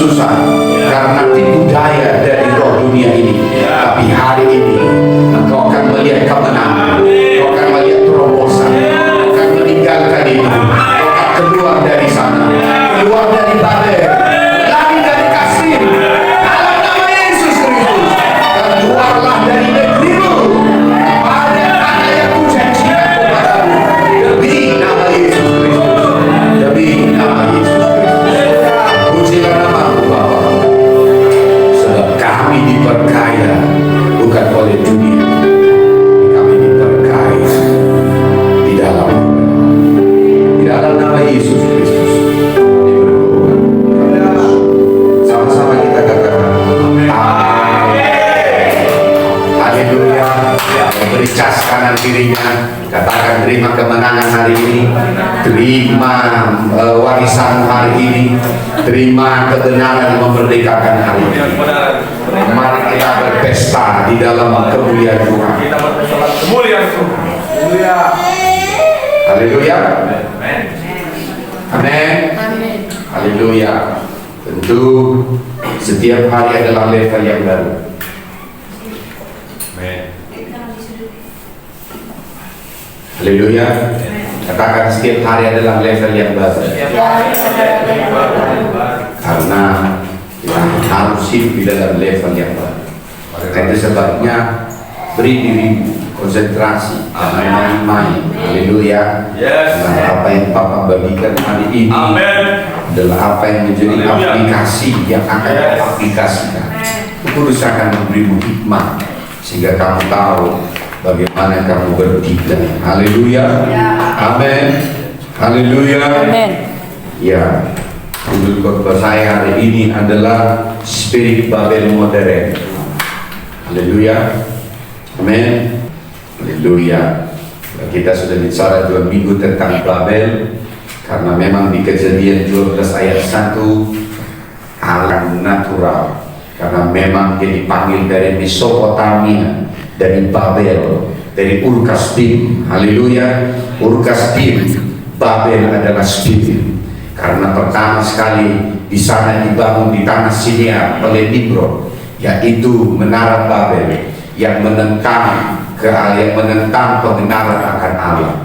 susah karena tipu daya dari roh dunia ini. Tapi hari ini engkau akan melihat kemenangan, engkau akan melihat terobosan, engkau akan meninggalkan itu, engkau akan keluar dari sana, keluar dari Babel, lari dari kasir dalam nama Yesus Kristus, dan keluarlah dari negerimu. Ada kata yang kujanjikan kepadamu demi nama Yesus Kristus, demi nama Yesus Kristus. Pujilah namamu Bapa, sebab kami diperkaya bukan oleh dunia, kami diperkaya di dalam nama Yesus Kristus. Sama-sama kita katakan amin. Haleluya. Beri cas kanan kirinya, katakan terima kemenangan hari ini, terima warisan hari ini, terima kebenaran yang memerdekakan hari ini. Mari kita berpesta di dalam kemuliaan Tuhan. Kita bersolat kemuliaan Tuhan. Haleluya. Amin. Haleluya. Tentu setiap hari adalah level yang baru. Haleluya. Katakan setiap hari adalah level yang baru. Karena kita harus hidup di dalam level yang baru. Itu sebabnya beri diri konsentrasi, jangan main-main. Haleluya. Dan apa yang Papa bagikan hari ini adalah apa yang menjadi aplikasi yang akan diaplikasikan. Kudus akan memberimu hikmah sehingga kamu tahu bagaimana kamu berdikari. Haleluya. Amin. Haleluya. Amin. Ya, judul khotbah saya hari ini adalah Spirit Babel Modern. Haleluya. Amin. Haleluya. Kita sudah bicara 2 minggu tentang Babel, karena memang di Kejadian 12 ayat 1 alam natural, karena memang dia dipanggil dari Mesopotamia, dari Babel, dari Ur-Kasdim. Haleluya. Ur-Kasdim, Babel adalah spirit. Karena pertama sekali di sana dibangun di tanah Sinear oleh Nimrod, yaitu menara Babel yang menentang pengenalan akan Allah.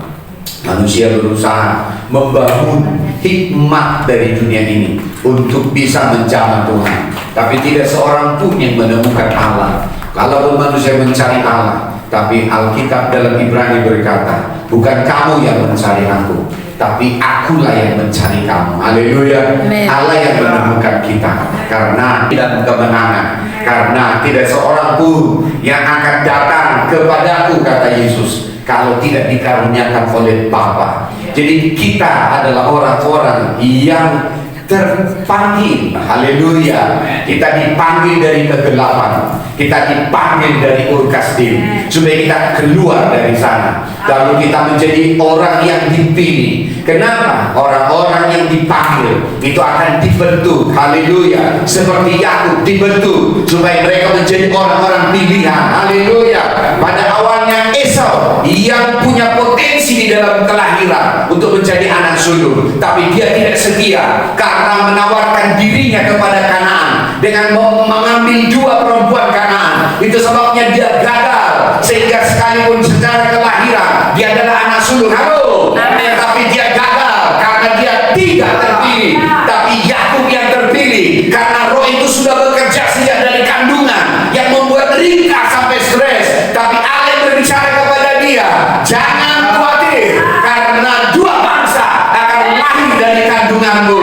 Manusia berusaha membangun hikmat dari dunia ini untuk bisa menjamah Tuhan, tapi tidak seorang pun yang menemukan Allah. Kalaupun manusia mencari Allah, tapi Alkitab dalam Ibrani berkata, bukan kamu yang mencari aku, tapi akulah yang mencari kamu. Haleluya. Allah yang menemukan kita, karena tidak kemenangan, karena tidak seorang pun yang akan datang kepadaku, kata Yesus, kalau tidak dikaruniakan oleh Bapa. Jadi kita adalah orang-orang yang terpanggil. Haleluya. Kita dipanggil dari kegelapan, kita dipanggil dari Ur-Kasdim, supaya kita keluar dari sana, lalu kita menjadi orang yang dipilih. Kenapa? Orang-orang yang dipanggil itu akan dibentuk. Haleluya. Seperti Yakub dibentuk supaya mereka menjadi orang-orang pilihan. Haleluya. Pada awalnya Esau yang punya potensi di dalam kelahiran untuk menjadi anak sulung, tapi dia tidak setia karena menawarkan dirinya kepada Kanaan dengan mengambil 2 perempuan Kanaan. Itu sebabnya dia gagal, sehingga sekalipun secara kelahiran dia adalah anak sulung, halo, tapi dia gagal karena dia tidak terpilih. Tapi Yakub yang terpilih, karena roh itu sudah bekerja sejak dari kandungan yang membuat ringkas sampai stres. Tapi Allah berbicara kepada dia, jangan khawatir, karena 2 bangsa akan lahir dari kandunganmu.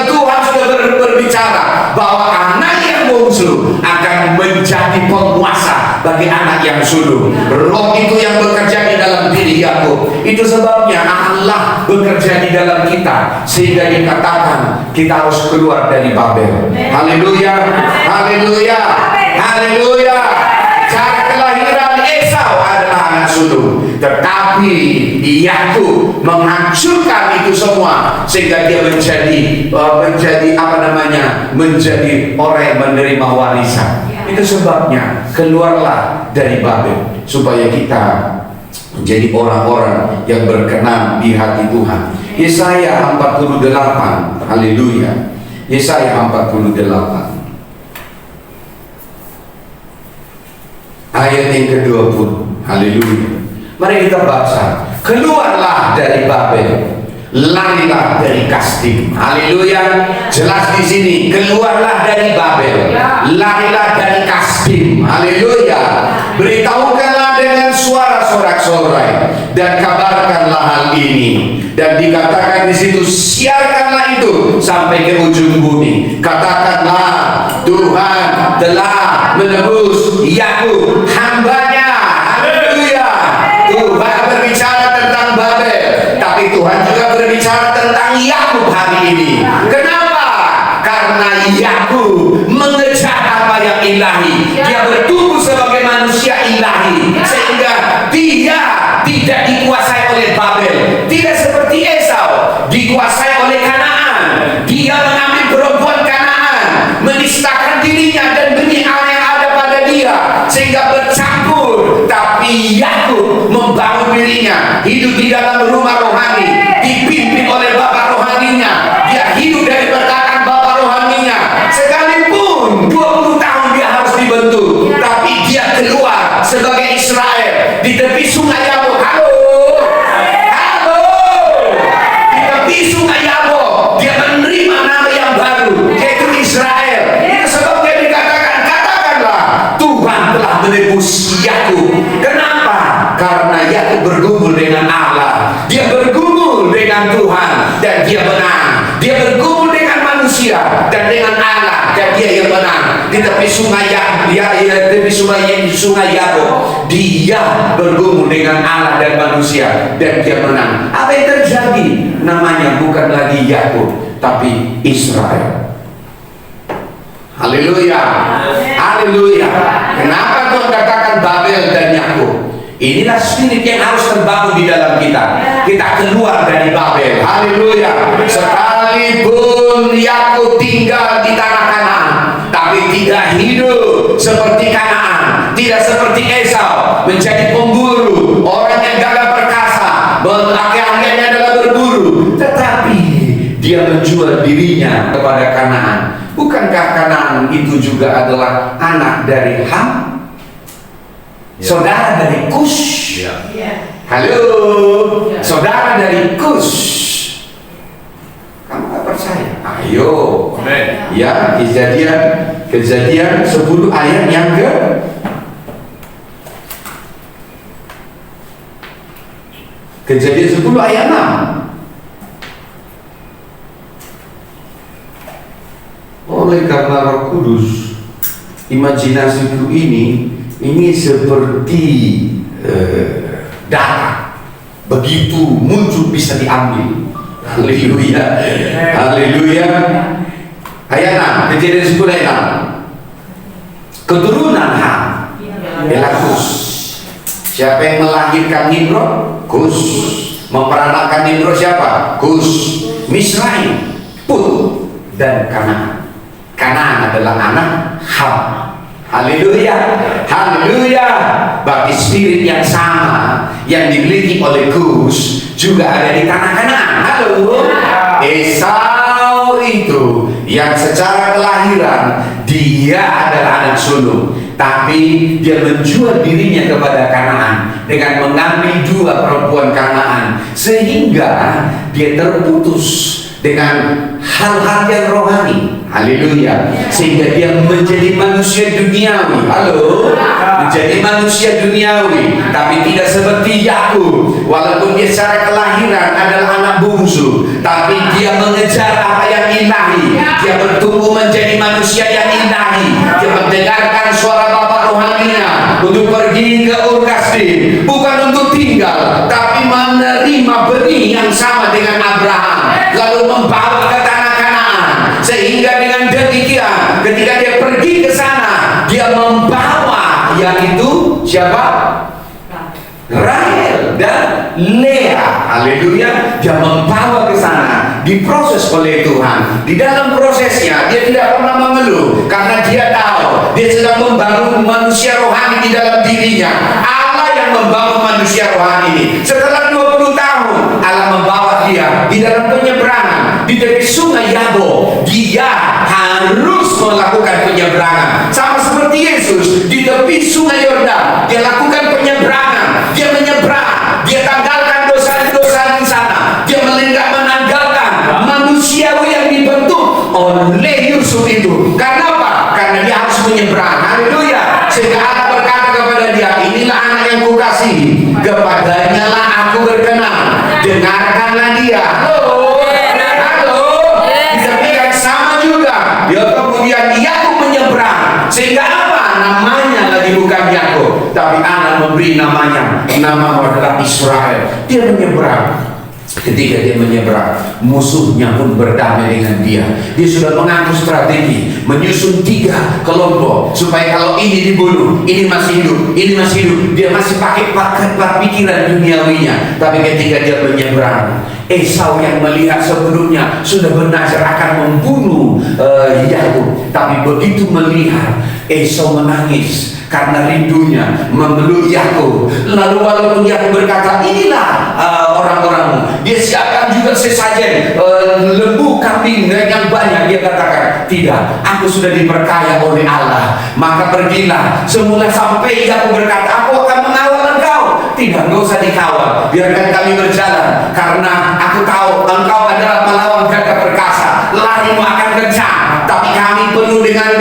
Tuhan sudah berbicara bahwa anak yang bungsu akan menjadi penguasa bagi anak yang sulung. Roh itu yang bekerja di dalam diri Yakub. Itu sebabnya Allah bekerja di dalam kita, sehingga dikatakan kita harus keluar dari Babel. Haleluya. Haleluya. Haleluya. Cara kelahiran Esau adalah anak sulung, tetapi Yakub menghancurkan itu semua sehingga dia menjadi orang yang menerima warisan. Itu sebabnya keluarlah dari Babel, supaya kita menjadi orang-orang yang berkenan di hati Tuhan. Yesaya 48. Haleluya. Yesaya 48. Ayat yang ke-20. Haleluya. Mari kita baca. Keluarlah dari Babel, larilah dari Kasdim. Haleluya. Jelas di sini, keluarlah dari Babel, larilah dari Kasdim. Haleluya. Beritahukanlah dengan suara sorak-sorai dan kabarkanlah hal ini. Dan dikatakan di situ, siarkanlah itu sampai ke ujung bumi. Katakanlah, Tuhan telah menebus Yakub hambanya. Haleluya. Tuhan berbicara tentang Babel, tapi Tuhan juga berbicara tentang Yakub hari ini. Kenapa? Karena Yakub mengejar apa yang ilahi. Dia bertumbuh sebagai manusia ilahi, sehingga dia tidak dikuasai oleh Babel. Tidak seperti Esau, dikuasai oleh Kanaan. Dia mengambil perempuan Kanaan, menistakan dirinya dan demi Allah yang ada pada dia, sehingga bercampur. Tapi Yakub membangun dirinya, hidup di dalam rumah rohani, dipimpin oleh bapak rohaninya. Dia hidup dari perkataan bapak rohaninya. Sekalipun 20 tahun dia harus dibentuk, tapi dia keluar sebagai Israel di tepi sungai Yabok. Halo, halo, di tepi sungai Yabok dia menerima nama yang baru, yaitu Israel. Itu sebabnya dikatakan, katakanlah, Tuhan telah menebus Yakub. Kenapa? Karena Yakub bergumul dengan Allah, dia bergumul dengan Tuhan dan dia menang. Dia bergumul dengan manusia dan dengan Allah dan dia yang menang. Di tepi sungai sungai Yabok, dia bergumul dengan Allah dan manusia dan dia menang. Apa yang terjadi? Namanya bukan lagi Yakub, tapi Israel. Haleluya. Haleluya. Kenapa Tuhan katakan Babel dan Yakub? Inilah spirit yang harus terbangun di dalam kita. Kita keluar dari Babel. Haleluya. Sekalipun Yakub tinggal di tanah Kanaan, tapi tidak hidup seperti Kanaan, tidak seperti Esau, menjadi pemburu, orang yang gagah perkasa, laki-lakinya adalah berburu, tetapi dia menjual dirinya kepada Kanaan. Bukankah Kanaan itu juga adalah anak dari Ham? Saudara dari Kus. Halo, saudara dari Kus. Kamu gak percaya? Ayo. Amen. Ya, kejadian 10 ayat yang ke Kejadian 10 ayat 6. Oleh karena Roh Kudus, imajinasiku ini seperti data, begitu muncul bisa diambil. Haleluya. Haleluya. Ayat 6, Kejadian 10 ayat 6. Keturunan Ham ialah Kus. Siapa yang melahirkan Nimrod? Kus. Memperanakkan Nimrod siapa? Kus. Misraim, Put, dan Kanaan. Kanaan adalah anak Ham. Haleluya. Haleluya. Bagi spirit yang sama yang dimiliki oleh Kus juga ada di tanah Kanaan. Halo. Esau itu yang secara kelahiran dia adalah anak sulung, tapi dia menjual dirinya kepada Kanaan dengan mengambil 2 perempuan Kanaan, sehingga dia terputus dengan hal-hal yang rohani. Haleluya. Sehingga dia menjadi manusia duniawi. Halo. Menjadi manusia duniawi, tapi tidak seperti Yakub. Walaupun dia secara kelahiran adalah anak bungsu, tapi dia mengejar apa yang ilahi. Dia bertumbuh menjadi manusia yang ilahi. Dia mendengarkan suara Bapa rohaninya untuk pergi ke Ur Kasdim, bukan untuk tinggal, tapi menerima benih yang sama dengan Abraham, lalu membawa ke tanah Kanaan. Sehingga dengan demikian, ketika dia pergi ke sana, dia membawa, yaitu siapa? Rahel dan Lea. Haleluya. Dia membawa ke sana, diproses oleh Tuhan. Di dalam prosesnya dia tidak pernah mengeluh, karena dia tahu dia sedang membangun manusia rohani di dalam dirinya. Allah yang membangun manusia rohani ini. Setelah 20 20 tahun Allah membawa dia di dalam penyeberangan di tepi sungai Yabo. Dia harus melakukan penyeberangan sama seperti Yesus di tepi sungai Yordan. Dia lakukan penyeberangan, dia menyeberang, dia tanggalkan dosa-dosa di sana, dia menanggalkan manusiawi yang dibentuk oleh Yusuf itu. Karena apa? Karena dia harus menyeberang. Haleluya. Sehingga Allah berkata kepada dia, inilah anak yang kukasihi, kepadanya lah aku berkenan, dengarkanlah dia. Halo, di tepi yang sama juga dia kemudian Yakub menyeberang. Sehingga apa? Namanya lagi bukan Yakub, tapi Allah memberi namanya, nama adalah Israel. Dia menyeberang. Ketika dia menyeberang, musuhnya pun berdamai dengan dia. Dia sudah mengatur strategi, menyusun 3 kelompok supaya kalau ini dibunuh, ini masih hidup, ini masih hidup. Dia masih pakai pikiran duniawinya. Tapi ketika dia menyeberang, Esau yang melihat sebelumnya sudah bernazar akan membunuh Yakub. Tapi begitu melihat, Esau menangis karena rindunya memeluk Yakub. Lalu walaupun Yakub berkata, inilah orang-orangmu, dia siapkan juga sesajen lembu kambing yang banyak. Dia katakan, tidak, aku sudah diperkaya oleh Allah. Maka pergilah. Semula sampai Yakub berkata, aku akan mengawal engkau. Tidak, enggak usah dikawal, biarkan kami berjalan, karena aku tahu engkau adalah melawan gagah perkasa, larimu akan kencang, tapi kami penuh dengan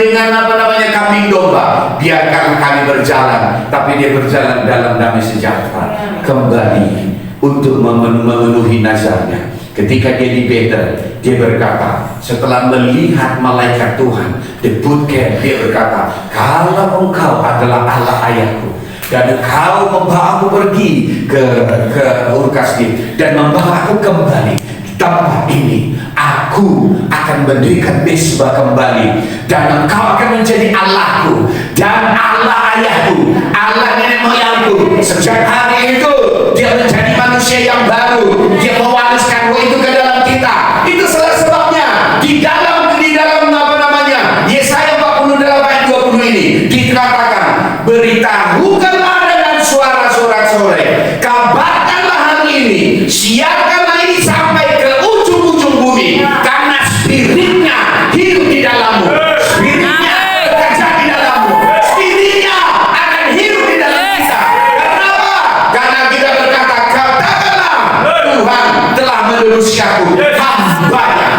kambing domba. Biarkan kami berjalan. Tapi dia berjalan dalam damai sejahtera, kembali untuk memenuhi nazarnya. Ketika dia di Betel, dia berkata, setelah melihat malaikat Tuhan di boot camp, dia berkata, kalau engkau adalah Allah ayahku, dan engkau membawa aku pergi ke Ur-Kasdim dan membawa aku kembali di tempat ini, aku akan mendirikan Mezbah kembali, dan engkau akan menjadi Allahku dan Allah ayahku, Allah nenek moyangku. Sejak hari itu dia menjadi manusia yang baru. Dia mewariskan roh itu ke dalam kita. Itu salah sebabnya di dalam Yesaya 48 ayat 20 ini dikatakan, beritahukanlah dengan suara sorak-sorai, kabarkanlah hal ini, siarkanlah ini sampai ke ujung-ujung bumi, karena spiritnya hidup di dalammu, spiritnya bekerja di dalammu, spiritnya akan hidup di dalam kita. Kenapa? Karena kita berkata, katakanlah Tuhan telah meneruskanku, hambanya.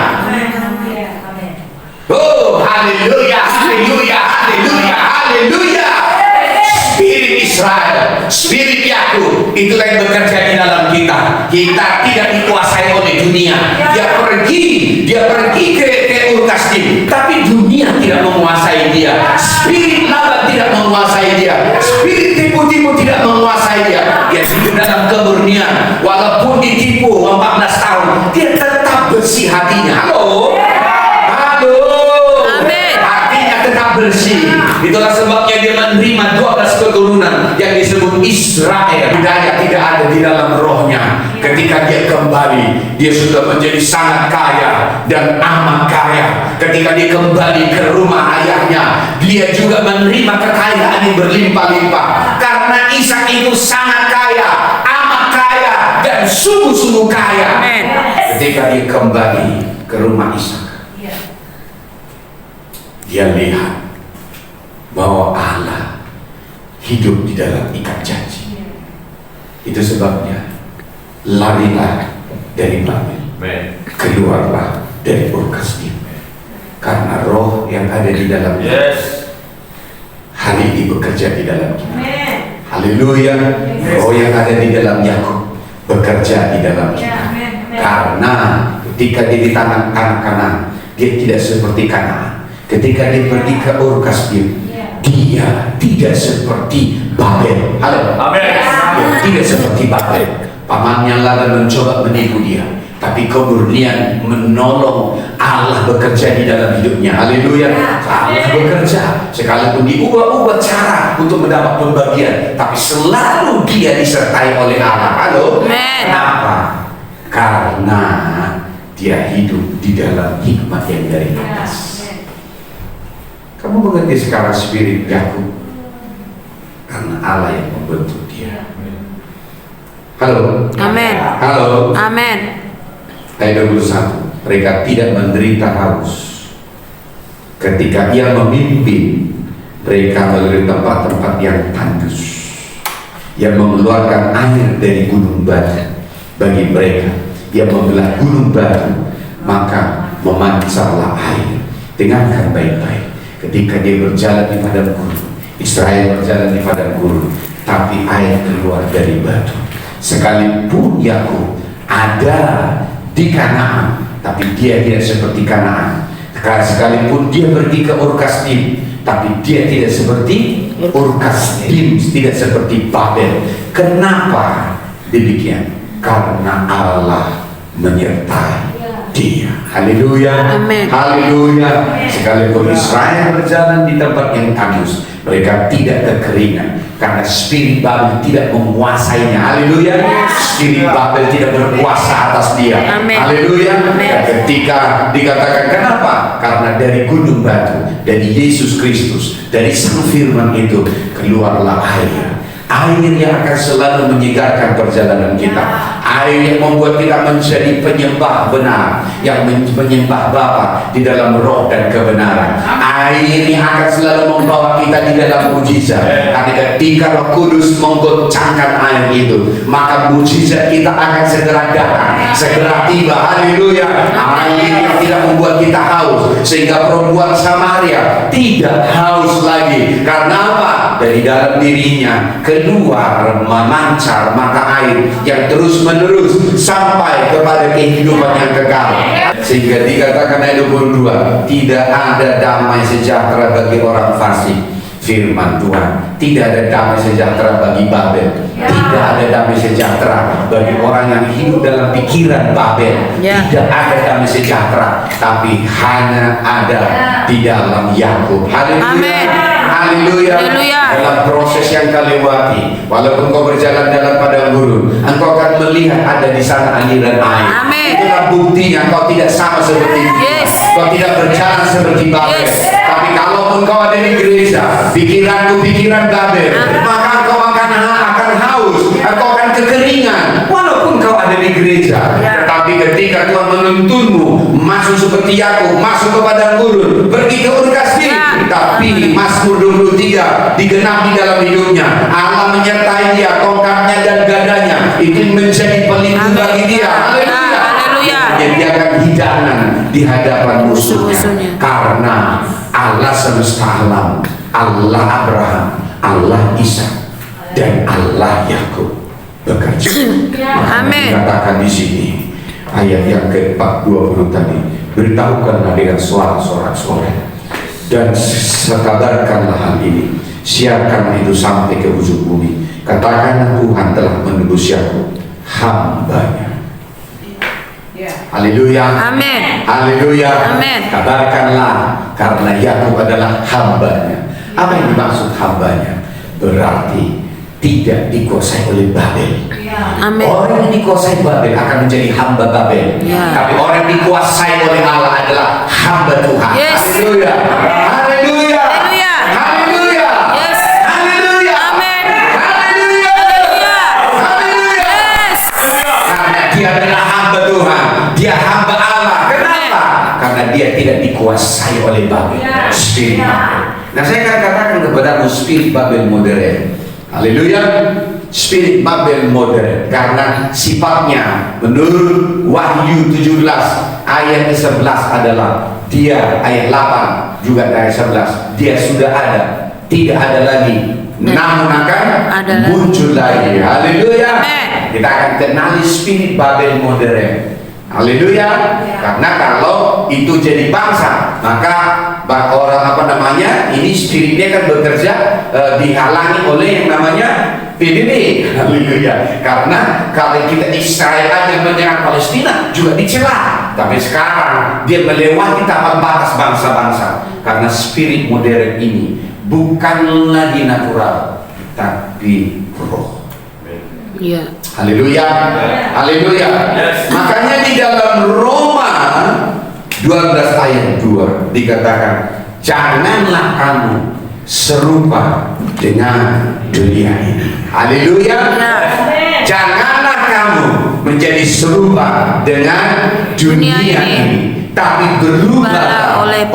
Oh, haleluya, haleluya, haleluya, haleluya. Spirit Israel, spirit Yakub, itulah yang bekerja di dalam kita. Kita tidak dikuasai oleh dunia. Dia pergi ke Ur-Kasdim, tapi dunia tidak menguasai dia. Spirit Laban tidak menguasai dia. Spirit tipu-tipu tidak menguasai dia. Dia hidup dalam kemurnian. Walaupun ditipu 14 tahun, dia tetap bersih hatinya. Halo. Tetap bersih. Itulah sebabnya dia menerima 12 keturunan yang disebut Israel. Hidayah tidak ada di dalam rohnya. Ketika dia kembali, dia sudah menjadi sangat kaya dan amat kaya. Ketika dia kembali ke rumah ayahnya, dia juga menerima kekayaan yang berlimpah-limpah. Karena Ishak itu sangat kaya, amat kaya, dan sungguh-sungguh kaya. Ketika dia kembali ke rumah Ishak, dia lihat bahwa Allah hidup di dalam ikat janji. Itu sebabnya larilah dari Babel, keluarlah dari Ur-Kasdim, karena roh yang ada di dalam hari ini bekerja di dalam kita. Haleluya. Roh yang ada di dalam Yakub bekerja di dalam kita. Karena ketika dia di tangan Kanan, dia tidak seperti Kanaan. Ketika dia pergi ke Ur-Kasdim, dia tidak seperti Babel. Halo. Amin. Dia tidak seperti Babel. Pamannya Laban mencoba menipu dia, tapi kemurnian menolong Allah bekerja di dalam hidupnya. Haleluya. Allah bekerja, sekalipun diubah-ubah cara untuk mendapat pembagian, tapi selalu dia disertai oleh Allah. Halo. Kenapa? Karena dia hidup di dalam hikmat yang dari atas. Kamu mengerti sekarang spirit Yakub? Karena Allah yang membentuk dia. Halo. Amin. Halo. Amin. Ayat 21. Mereka tidak menderita haus ketika ia memimpin mereka melalui tempat-tempat yang tandus, yang mengeluarkan air dari gunung batu bagi mereka. Ia membelah gunung batu, maka memancarlah air. Dengarkan baik-baik. Ketika dia berjalan di padang gurun, Israel berjalan di padang gurun, tapi air keluar dari batu. Sekalipun Yakub ada di Kanaan, tapi dia tidak seperti Kanaan. Sekalipun dia pergi ke Ur-Kasdim, tapi dia tidak seperti Ur-Kasdim, tidak seperti Babel. Kenapa demikian? Karena Allah menyertai dia. Haleluya. Amin. Haleluya. Sekalipun Israel berjalan di tempat yang tandus, mereka tidak kekeringan karena spirit Babel tidak menguasainya. Haleluya. Spirit Babel tidak berkuasa atas dia. Amin. Haleluya. Amin. Dan ketika dikatakan kenapa? Karena dari gunung batu, dari Yesus Kristus, dari Sang Firman itu keluarlah air. Air yang akan selalu menyegarkan perjalanan kita. Air yang membuat kita menjadi penyembah benar, yang menyembah Bapa di dalam roh dan kebenaran. Air yang akan selalu membawa kita di dalam mujizat. Karena ketika Roh Kudus menggoncangkan air itu, maka mujizat kita akan segera datang, segera tiba. Haleluya. Air yang tidak membuat kita haus, sehingga perempuan Samaria tidak haus lagi. Karena apa? Dari dalam dirinya keluar memancar mata air yang terus menerus sampai kepada kehidupan yang kekal. Sehingga dikatakan ayat 22, tidak ada damai sejahtera bagi orang fasik. Firman Tuhan, tidak ada damai sejahtera bagi Babel, tidak ada damai sejahtera bagi orang yang hidup dalam pikiran Babel, tidak ada damai sejahtera, tapi hanya ada di dalam Yakub. Haleluya. Haleluya. Dalam proses yang kau lewati, walaupun kau berjalan dalam padang gurun, engkau akan melihat ada di sana aliran air. Amin. Itulah buktinya kau tidak sama seperti dia. Kau tidak berjalan seperti Babel. Tapi kalaupun kau ada di gereja, pikiranku pikiran Babel, maka kau akan haus, kau akan kekeringan. Walaupun kau ada di gereja, tapi ketika Tuhan menuntunmu masuk seperti Yakub, masuk ke padang gurun, pergi ke Ur-Kasdim, tapi Mazmur 23 digenapi dalam hidupnya. Allah menyertai dia, tongkatnya dan gadanya itu menjadi pelindung bagi dia. Haleluya. Menyediakan hidangan di hadapan musuhnya. Karena Allah semesta alam, Allah Abraham, Allah Ishak, dan Allah Yakub bekerja. Amin. Dikatakan di sini ayat yang ke-20 tadi, beritahukanlah dengan suara-suara dan sekabarkanlah hal ini, siarkanlah itu sampai ke ujung bumi. Katakanlah Tuhan telah menebus Yakub, hambanya. Haleluya. Amin. Haleluya. Amin. Kabarkanlah, karena Yakub adalah hambanya. Apa yang dimaksud hambanya? Berarti tidak dikuasai oleh Babel. Amin. Orang yang dikuasai Babel akan menjadi hamba Babel. Tapi orang yang dikuasai oleh Allah adalah hamba Tuhan. Haleluya. Haleluya. Haleluya. Haleluya. Amin. Haleluya. Haleluya. Karena dia adalah hamba Tuhan, dia hamba Allah. Kenapa? Karena dia tidak dikuasai oleh Babel. Spirit Babel. Nah, saya akan katakan kepadamu spirit Babel modern. Haleluya. Spirit Babel modern, karena sifatnya menurut Wahyu 17 ayat 11 adalah dia, ayat 8 juga ayat 11, dia sudah ada, tidak ada lagi, namun akan muncul lagi. Haleluya. Kita akan kenali spirit Babel modern. Haleluya. Karena kalau itu jadi bangsa, maka orang ini spiritnya kan bekerja dihalangi oleh yang namanya PBB. Haleluya. Karena kalau kita Israel aja menyerang Palestina juga dicela, tapi sekarang dia melewati tahapan batas bangsa-bangsa. Karena spirit modern ini bukan lagi natural, tapi roh. Haleluya. Haleluya. Makanya di dalam Roma 12 ayat 2 dikatakan, janganlah kamu serupa dengan dunia ini. Haleluya. Janganlah kamu menjadi serupa dengan dunia ini, tapi berubahlah oleh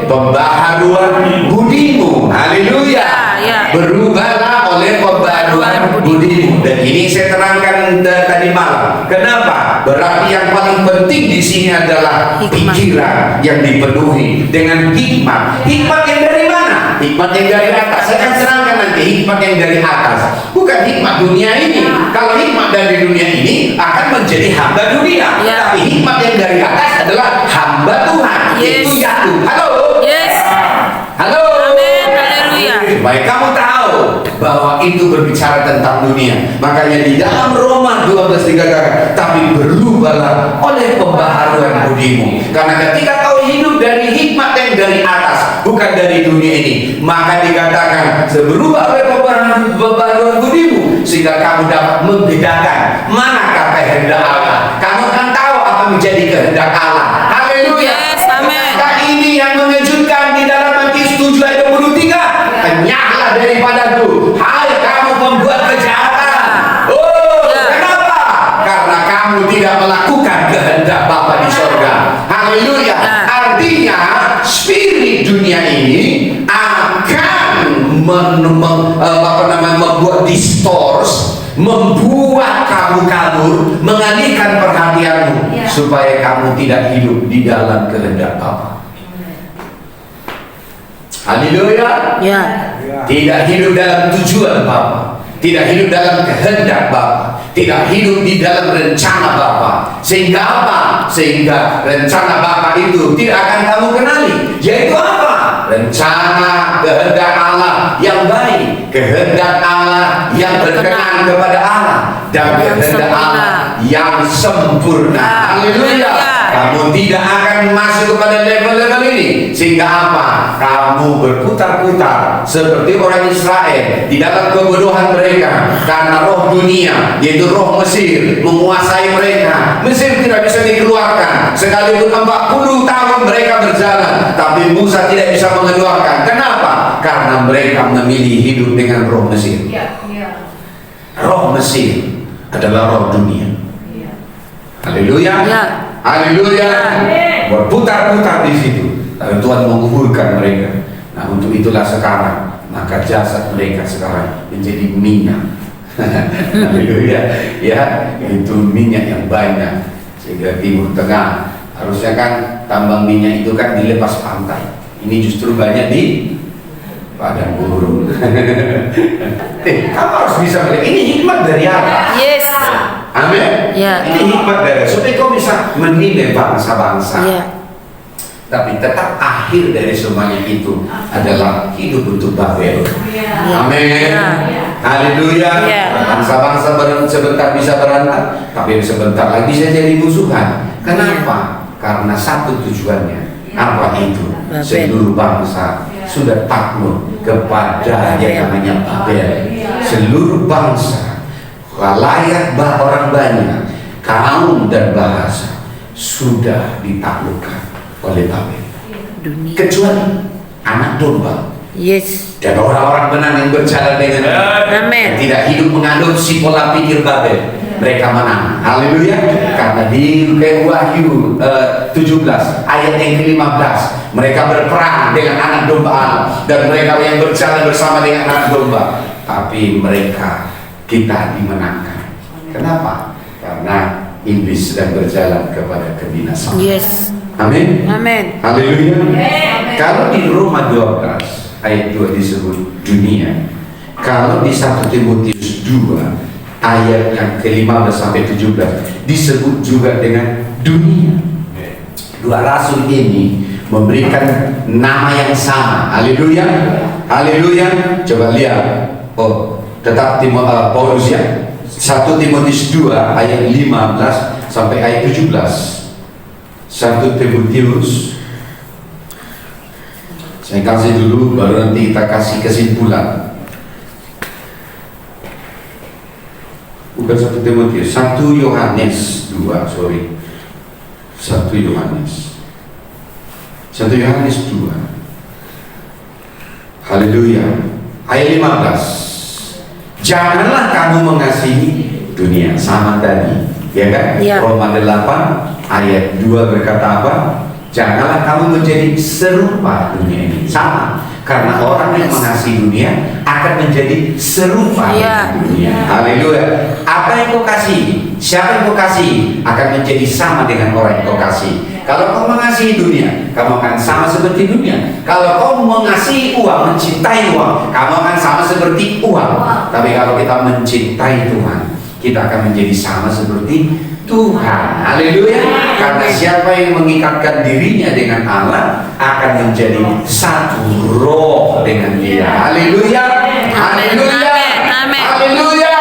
pembaharuan budimu. Haleluya. Berubahlah oleh pembaharuan budimu. Dan ini saya terangkan tadi malam. Kenapa? Berarti yang paling penting di sini adalah pikiran yang dipenuhi dengan hikmat. Hikmat yang dari mana? Hikmat yang dari atas. Saya akan terangkan nanti hikmat yang dari atas. Bukan hikmat dunia ini. Kalau hikmat dari dunia ini akan menjadi hamba dunia. Tapi hikmat yang dari atas adalah hamba Tuhan. Yaitu Yakub. Halo. Halo. Amin. Haleluya. Supaya kamu tahu bahwa itu berbicara tentang dunia. Makanya di dalam Roma 12 dikatakan, tapi berubahlah oleh pembaharuan budimu. Karena ketika kau hidup dari hikmat yang dari atas, bukan dari dunia ini, maka dikatakan berubah oleh pembaharuan budimu, sehingga kamu dapat membedakan manakah kehendak Allah. Kamu akan tahu apa menjadi kehendak Allah. Haleluya. Maka ini yang mengejutkan di dalam Matius 7 ayat 23. Kenyahlah daripadaku, hai kamu pembuat kejahatan. Kenapa? Karena kamu tidak melakukan kehendak Bapa di surga. Haleluya. Artinya spirit dunia ini akan membuat distors, membuat kamu kabur, mengalihkan perhatianmu, supaya kamu tidak hidup di dalam kehendak Bapa. Haleluya. Tidak hidup dalam tujuan Bapa, tidak hidup dalam kehendak Bapa, tidak hidup di dalam rencana Bapa. Sehingga apa? Sehingga rencana Bapa itu tidak akan kamu kenali. Yaitu apa? Rencana kehendak Allah yang baik, kehendak Allah yang berkenan kepada Allah, dan kehendak Allah yang sempurna. Haleluya. Kamu tidak akan masuk kepada level-level ini. Sehingga apa? Kamu berputar-putar seperti orang Israel di dalam kebodohan mereka, karena roh dunia, yaitu roh Mesir, menguasai mereka. Mesir tidak bisa dikeluarkan. Sekalipun 40 tahun mereka berjalan, tapi Musa tidak bisa mengeluarkan. Kenapa? Karena mereka memilih hidup dengan roh Mesir. Roh Mesir adalah roh dunia. Haleluya. Haleluya. Berputar-putar di situ. Lalu Tuhan menguburkan mereka. Nah, untuk itulah sekarang, maka jasad mereka sekarang menjadi minyak. Haleluya. Ya, itu minyak yang banyak. Sehingga Timur Tengah harusnya kan tambang minyak itu kan dilepas pantai. Ini justru banyak di padang gurun. Kamu harus bisa melihat ini hikmat dari Allah. Amin. Ini hikmat dari supaya kau bisa menilai bangsa-bangsa. Tapi tetap akhir dari semuanya itu adalah hidup untuk Babel. Amin. Haleluya. Bangsa-bangsa sebentar bisa berantem, tapi sebentar lagi bisa jadi musuhan. Kenapa? Karena satu tujuannya. Apa itu? Seluruh bangsa sudah takluk kepada yang namanya Babel. Seluruh bangsa, layak orang banyak, kaum dan bahasa sudah ditaklukkan oleh Babel. Kecuali anak domba dan orang-orang benar yang berjalan dengan yang tidak hidup mengadopsi pola pikir Babel, mereka menang. Haleluya. Karena di Wahyu 17 ayat yang ke-15, mereka berperang dengan anak domba Allah, dan mereka yang berjalan bersama dengan anak domba, tapi kita dimenangkan. Kenapa? Karena iblis sedang berjalan kepada kebinasaan. Amin. Haleluya. Kalau di Roma 12 ayat 2 disebut dunia, kalau di 1 Timotius 2 ayat yang ke-15 sampai 17 disebut juga dengan dunia. Dua rasul ini memberikan nama yang sama. Haleluya. Haleluya. Coba lihat. Tetap Paulus ya. 1 Timotius 2 ayat 15 sampai ayat 17. 1 Timotius, saya kasih dulu, baru nanti kita kasih kesimpulan. Bukan 1 Timotius, 1 Yohanes 2, sorry. 1 Yohanes 2. Haleluya. Ayat 15. Janganlah kamu mengasihi dunia. Sama tadi, ya kan? Ya. Roma 8 ayat 2 berkata apa? Janganlah kamu menjadi serupa dunia ini. Sama. Karena orang yang mengasihi dunia akan menjadi serupa Ya. dengan dunia. Haleluya. Apa yang kau kasih, siapa yang kau kasih akan menjadi sama dengan orang yang kau kasih. Kalau kau mengasihi dunia, kamu akan sama seperti dunia. Kalau kau mengasihi uang, mencintai uang, kamu akan sama seperti uang. Tapi kalau kita mencintai Tuhan, kita akan menjadi sama seperti Tuhan. Haleluya. Karena siapa yang mengikatkan dirinya dengan Allah akan menjadi satu roh dengan Dia. Haleluya. Haleluya. Amin. Haleluya.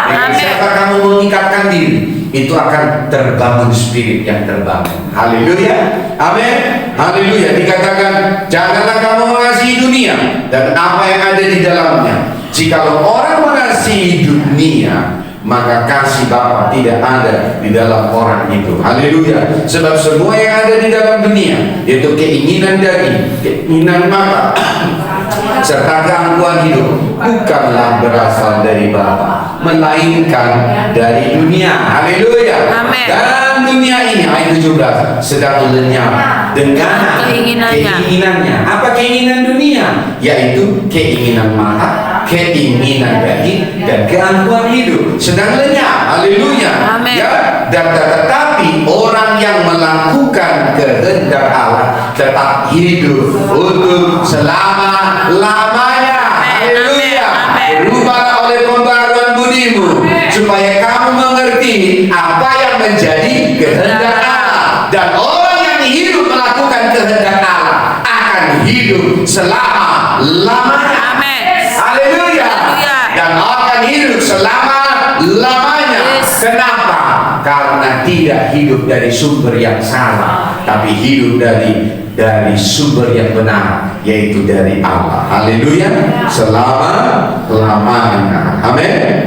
Dengan Amin. siapa kamu mengikatkan diri, itu akan terbangun spirit yang terbangun. Haleluya. Amin. Haleluya. Dikatakan janganlah kamu mengasihi dunia dan apa yang ada di dalamnya. Jikalau orang mengasihi dunia, maka kasih Bapa tidak ada di dalam orang itu. Haleluya. Sebab semua yang ada di dalam dunia, yaitu keinginan daging, keinginan mata, serta keangkuhan hidup, bukanlah berasal dari Bapa, melainkan dari dunia. Haleluya. Amin. Dan dunia ini, ayat 17, sedang lenyap dengan keinginannya. Apa keinginan dunia? Yaitu keinginan mata, keinginan daging, dan keangkuhan hidup sedang lenyap. Haleluya. Amin. Ya, dan tetapi orang yang melakukan kehendak Allah tetap hidup untuk selama-lamanya. Haleluya. Berubahlah oleh pembaruan budimu supaya kamu mengerti apa yang menjadi kehendak Allah, dan orang yang hidup melakukan kehendak Allah akan hidup selama-lamanya. Amin. Haleluya. Haleluya. Dan akan hidup selama-lamanya. Yes. Kenapa? Karena tidak hidup dari sumber yang salah, tapi hidup dari sumber yang benar, yaitu dari Allah. Haleluya. Selama-lamanya. Amin.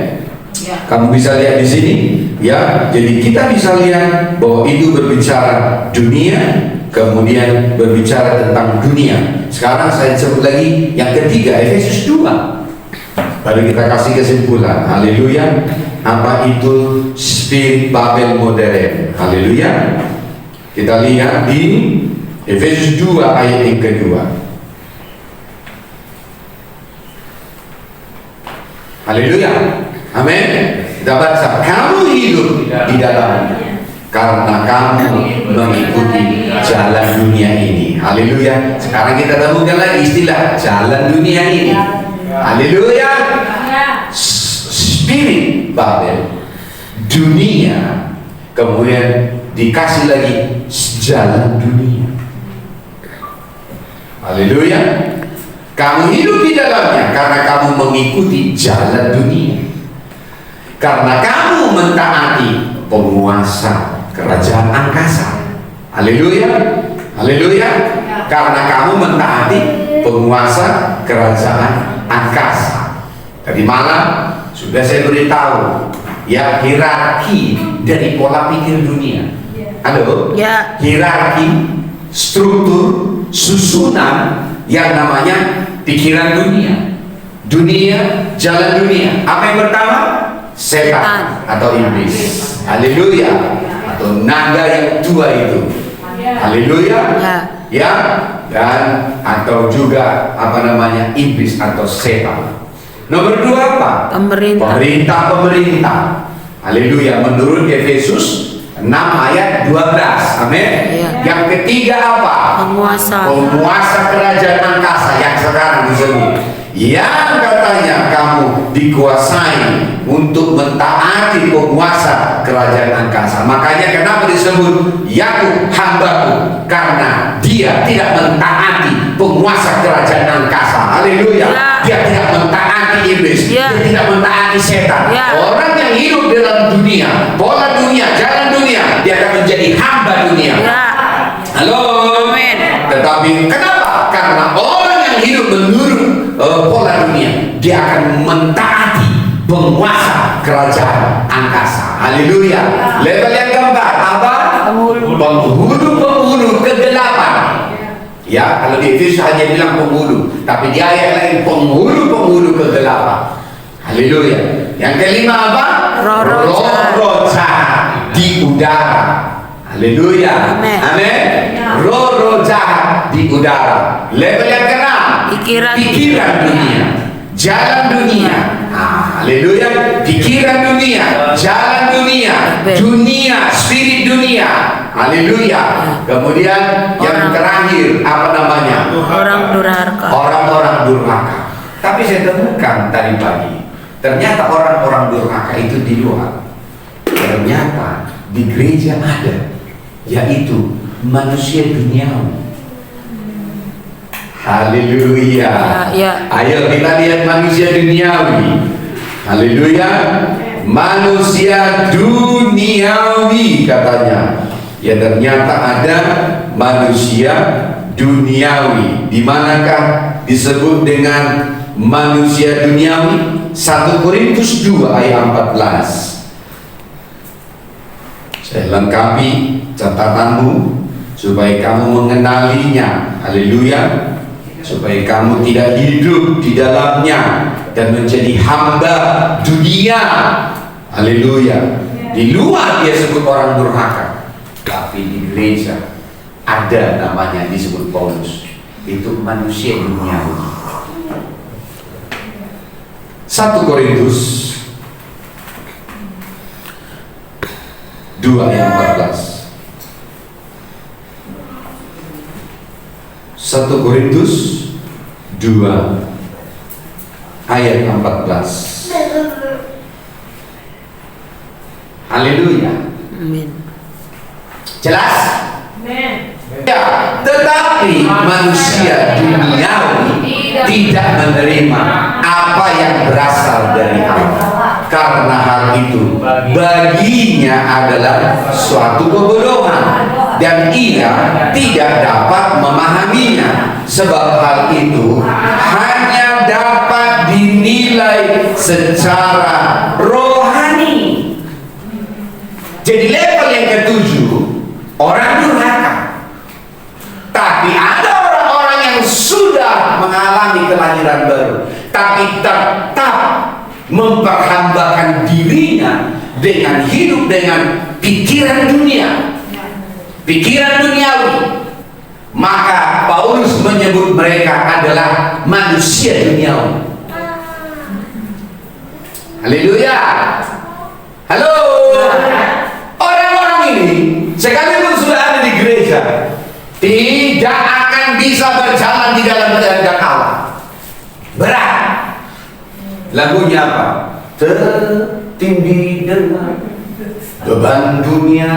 Kamu bisa lihat di sini, ya. Jadi kita bisa lihat bahwa itu berbicara dunia, kemudian berbicara tentang dunia. Sekarang saya sebut lagi yang ketiga, Efesus 2. Baru kita kasih kesimpulan. Haleluya. Apa itu spirit Babel modern? Haleluya. Kita lihat di Efesus 2 ayat yang kedua. Haleluya. Amin. Kita baca, kamu hidup di dalamnya karena kamu mengikuti jalan dunia ini. Haleluya. Sekarang kita temukan lagi istilah jalan dunia ini. Haleluya. Spirit Babel, dunia, kemudian dikasih lagi jalan dunia. Haleluya. Kamu hidup di dalamnya karena kamu mengikuti jalan dunia, karena kamu mentaati penguasa kerajaan angkasa. Haleluya. Haleluya. Karena kamu mentaati penguasa kerajaan angkasa. Tadi malam sudah saya beritahu ya, hierarki dari pola pikir dunia. Halo? Ya. Hierarki, struktur, susunan yang namanya pikiran dunia. Dunia, jalan dunia. Apa yang pertama? Setan atau iblis. Haleluya. Atau naga yang tua itu. Haleluya. Ya. Ya. Dan atau juga apa namanya, iblis atau setan. Nomor 2 apa? Pemerintah. Pemerintah. Haleluya. Menurut Efesus 6 ayat 12. Amin. Ya. Yang ketiga apa? Penguasa. Penguasa kerajaan angkasa yang sekarang disebut, yang katanya kamu dikuasai untuk mentaati penguasa kerajaan angkasa. Makanya kenapa disebut Yakub hambaku, karena dia tidak mentaati penguasa kerajaan angkasa. Haleluya. Ya. Dia tidak mentaati iblis. Ya. Dia tidak mentaati setan. Ya. Orang yang hidup dalam dunia, pola dunia, jalan dunia, dia akan menjadi hamba dunia. Ya. Halo. Amin. Tetapi kenapa? Karena orang yang hidup menurut pola dunia, dia akan mentaati penguasa kerajaan angkasa. Haleluya. Level yang keempat apa? Penghulu kegelapan Ya, kalau di Efesus hanya bilang penghulu, tapi di ayat lain penghulu kegelapan. Haleluya. Yang kelima apa? Roh-roh jahat di udara. Haleluya. Amin. Amin. Roh-roh jahat di udara. Level yang keenam, pikiran dunia, jalan dunia. Haleluya. Pikiran dunia, jalan dunia, spirit dunia. Haleluya. Kemudian yang terakhir apa namanya? Orang durhaka. Orang-orang durhaka. Tapi saya temukan tadi pagi, ternyata orang-orang durhaka itu di luar. Ternyata di gereja ada, yaitu manusia duniawi. Haleluya. Ya. Ayo kita lihat manusia duniawi. Haleluya. Manusia duniawi katanya. Ya, ternyata ada manusia duniawi. Di manakah disebut dengan manusia duniawi? 1 Korintus 2 ayat 14. Saya lengkapi catatanmu supaya kamu mengenalinya. Haleluya. Supaya kamu tidak hidup di dalamnya dan menjadi hamba dunia. Haleluya. Di luar dia sebut orang durhaka, tapi di gereja ada namanya disebut Paulus. Itu manusia duniawi. 1 Korintus 2 ayat 14. 1 Korintus 2 ayat 14. Haleluya. Amin. Jelas? Amen. Ya, tetapi manusia duniawi tidak menerima apa yang berasal dari Allah, karena hal itu baginya adalah suatu kebodohan dan ia tidak dapat memahaminya, sebab hal itu hanya dapat dinilai secara rohani. Jadi level yang ketujuh, orang durhaka. Tapi ada orang-orang yang sudah mengalami kelahiran baru, tapi tetap memperhambakan dirinya dengan hidup dengan pikiran dunia, pikiran duniawi. Maka Paulus menyebut mereka adalah manusia duniawi. Haleluya. Halo. Orang-orang ini sekalipun sudah ada di gereja, tidak akan bisa berjalan di dalam kehendak Allah. Berat. Lagunya apa? Tertindih dengan beban dunia.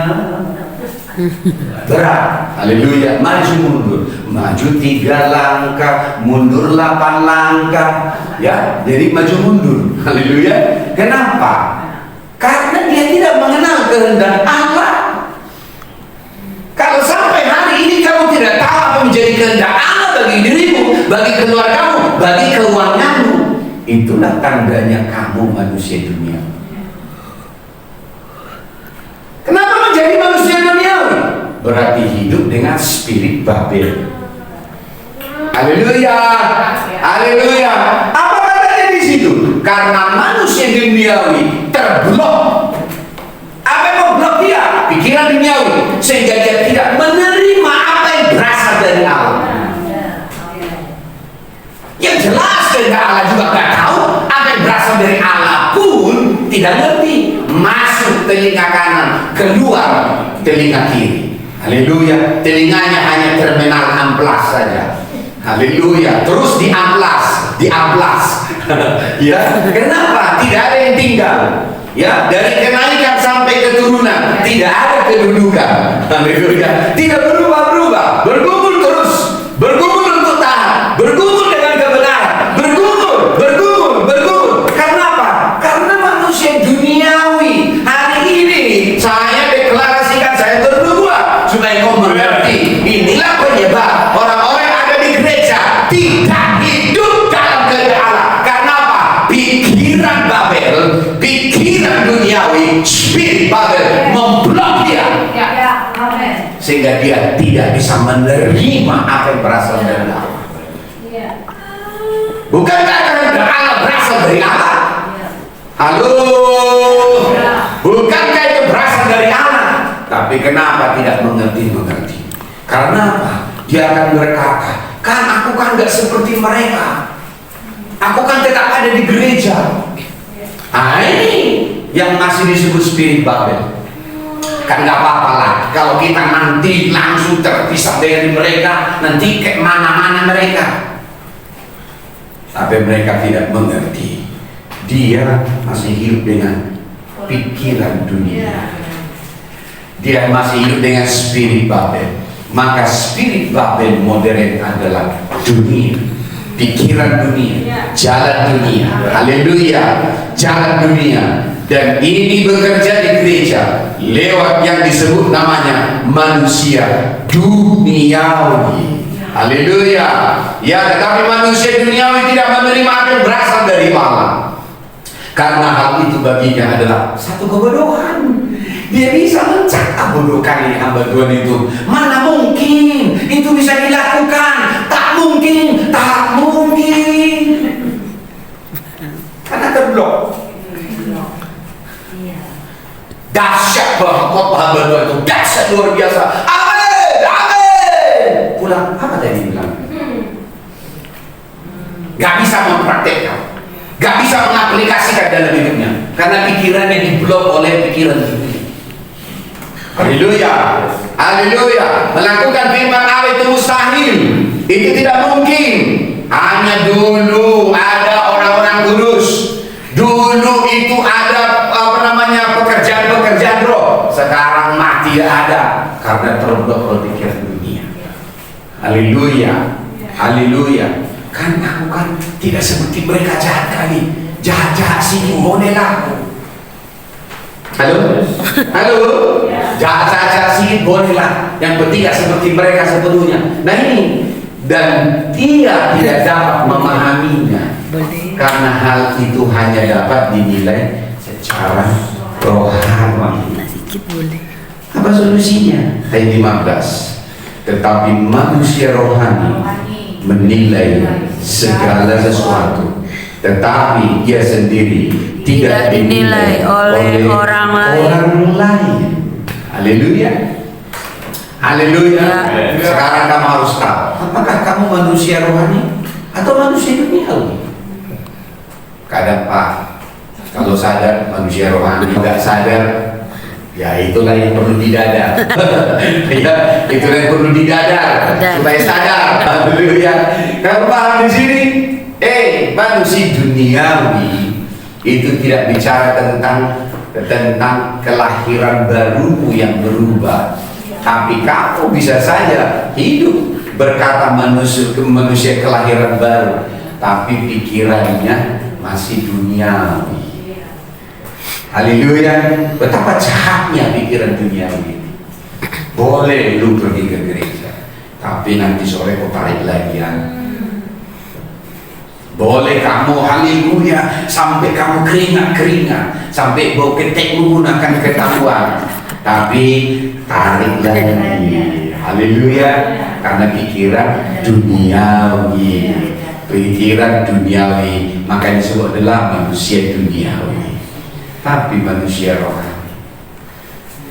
Berat. Haleluya. Maju mundur, maju 3 langkah, mundur 8 langkah. Ya, jadi maju mundur. Haleluya. Kenapa? Karena dia tidak mengenal kehendak Allah. Kalau sampai hari ini kamu tidak tahu apa menjadi kehendak Allah bagi dirimu, bagi keluargamu, bagi keuanganmu, itulah tandanya kamu manusia dunia. Kenapa menjadi manusia duniawi? Berarti hidup dengan spirit Babel. Haleluya. Haleluya. Apa katanya di situ? Karena manusia duniawi terblok. Apa yang memblok dia? Pikiran duniawi, sehingga dia tidak menerima apa yang berasal dari Allah. Yang jelas kehendak Allah juga gak tahu, apa yang berasal dari Allah pun tidak ngerti. Masuk telinga kanan, keluar telinga kiri. Haleluya. Telinganya hanya terminal amplas saja. Haleluya. Terus diamplas. Ya, kenapa? Tidak ada yang tinggal. Ya, dari kenaikan sampai keturunan tidak ada kedudukan. Haleluya. Tidak berubah-ubah, bergumul terus, bergumul untuk tahan, bergumul dengan kebenaran, bergumul. Karena apa? Karena manusia duniawi. Hari ini saya deklarasikan, saya berdoa supaya kau mengerti. Inilah penyebab orang-orang yang ada di gereja tidak hidup dalam kehendak Allah. Karena apa? Pikiran Babel, pikiran duniawi, spirit Babel memblok dia, sehingga dia tidak bisa menerima apa yang berasal dari Allah. Bukankah kehendak Allah berasal dari Allah? Halo, bukankah itu berasal dari Allah? Tapi kenapa tidak mengerti? Karena apa? Dia akan berkata, kan aku kan gak seperti mereka, aku kan tetap ada di gereja. Nah, ini yang masih disebut spirit Babel. Kan gak apa-apa lah kalau kita nanti langsung terpisah dari mereka, nanti ke mana-mana mereka. Tapi mereka tidak mengerti. Dia masih hidup dengan pikiran dunia. Dia masih hidup dengan spirit Babel. Maka spirit Babel modern adalah dunia, pikiran dunia, jalan dunia. Haleluya, jalan dunia. Dan ini bekerja di gereja lewat yang disebut namanya manusia duniawi. Haleluya. Ya, tetapi manusia duniawi tidak menerima apa yang berasal dari Allah. Karena hal itu baginya adalah satu kebodohan. Dia bisa mencakap bodoh kali hamba Tuhan itu. Mana mungkin itu bisa dilakukan? Tak mungkin, tak mungkin. Karena terblok. Dahsyat bahwa khotbah hamba Tuhan itu dahsyat luar biasa. Amin, amin. Pulang apa tadi bilang? Gak bisa mempraktekkan, gak bisa mengaplikasikan dalam hidupnya karena pikirannya diblok oleh pikiran dunia. Haleluya, haleluya. Melakukan firman Allah itu mustahil, itu tidak mungkin. Hanya dulu ada orang-orang kudus, dulu itu ada pekerjaan-pekerjaan roh. Sekarang mati ada karena terblok oleh pikiran dunia. Haleluya, haleluya. Kan aku kan tidak seperti mereka jahat kali, jahat sini model aku. Halo, halo, jahat sini boleh lah. Yang penting gak seperti mereka sepenuhnya. Nah ini, dan dia tidak dapat memahaminya karena hal itu hanya dapat dinilai secara rohani. Apa solusinya? Ayat 15. Tetapi manusia rohani menilai segala sesuatu, tetapi dia sendiri tidak dinilai oleh orang lain. Haleluya, haleluya. Sekarang kamu harus tahu, apakah kamu manusia rohani atau manusia duniawi? Kadang Pak, kalau sadar manusia rohani, tidak sadar, ya itulah yang perlu didadar. Ya, itulah yang perlu didadar supaya sadar. Haleluya. Kamu paham di sini? Manusia duniawi itu tidak bicara tentang kelahiran baru yang berubah. Tapi kamu bisa saja hidup berkata manusia kelahiran baru, tapi pikirannya masih duniawi. Haleluya. Betapa jahatnya pikiran duniawi. Boleh lu pergi ke gereja, tapi nanti sore kau tarik lagi ya. Boleh kamu haleluya sampai kamu keringat, sampai bau ketek menggunakan ketahuan, tapi tarik lagi. Haleluya. Karena pikiran duniawi, pikiran duniawi, makanya disebut adalah manusia duniawi. Tapi manusia rohani,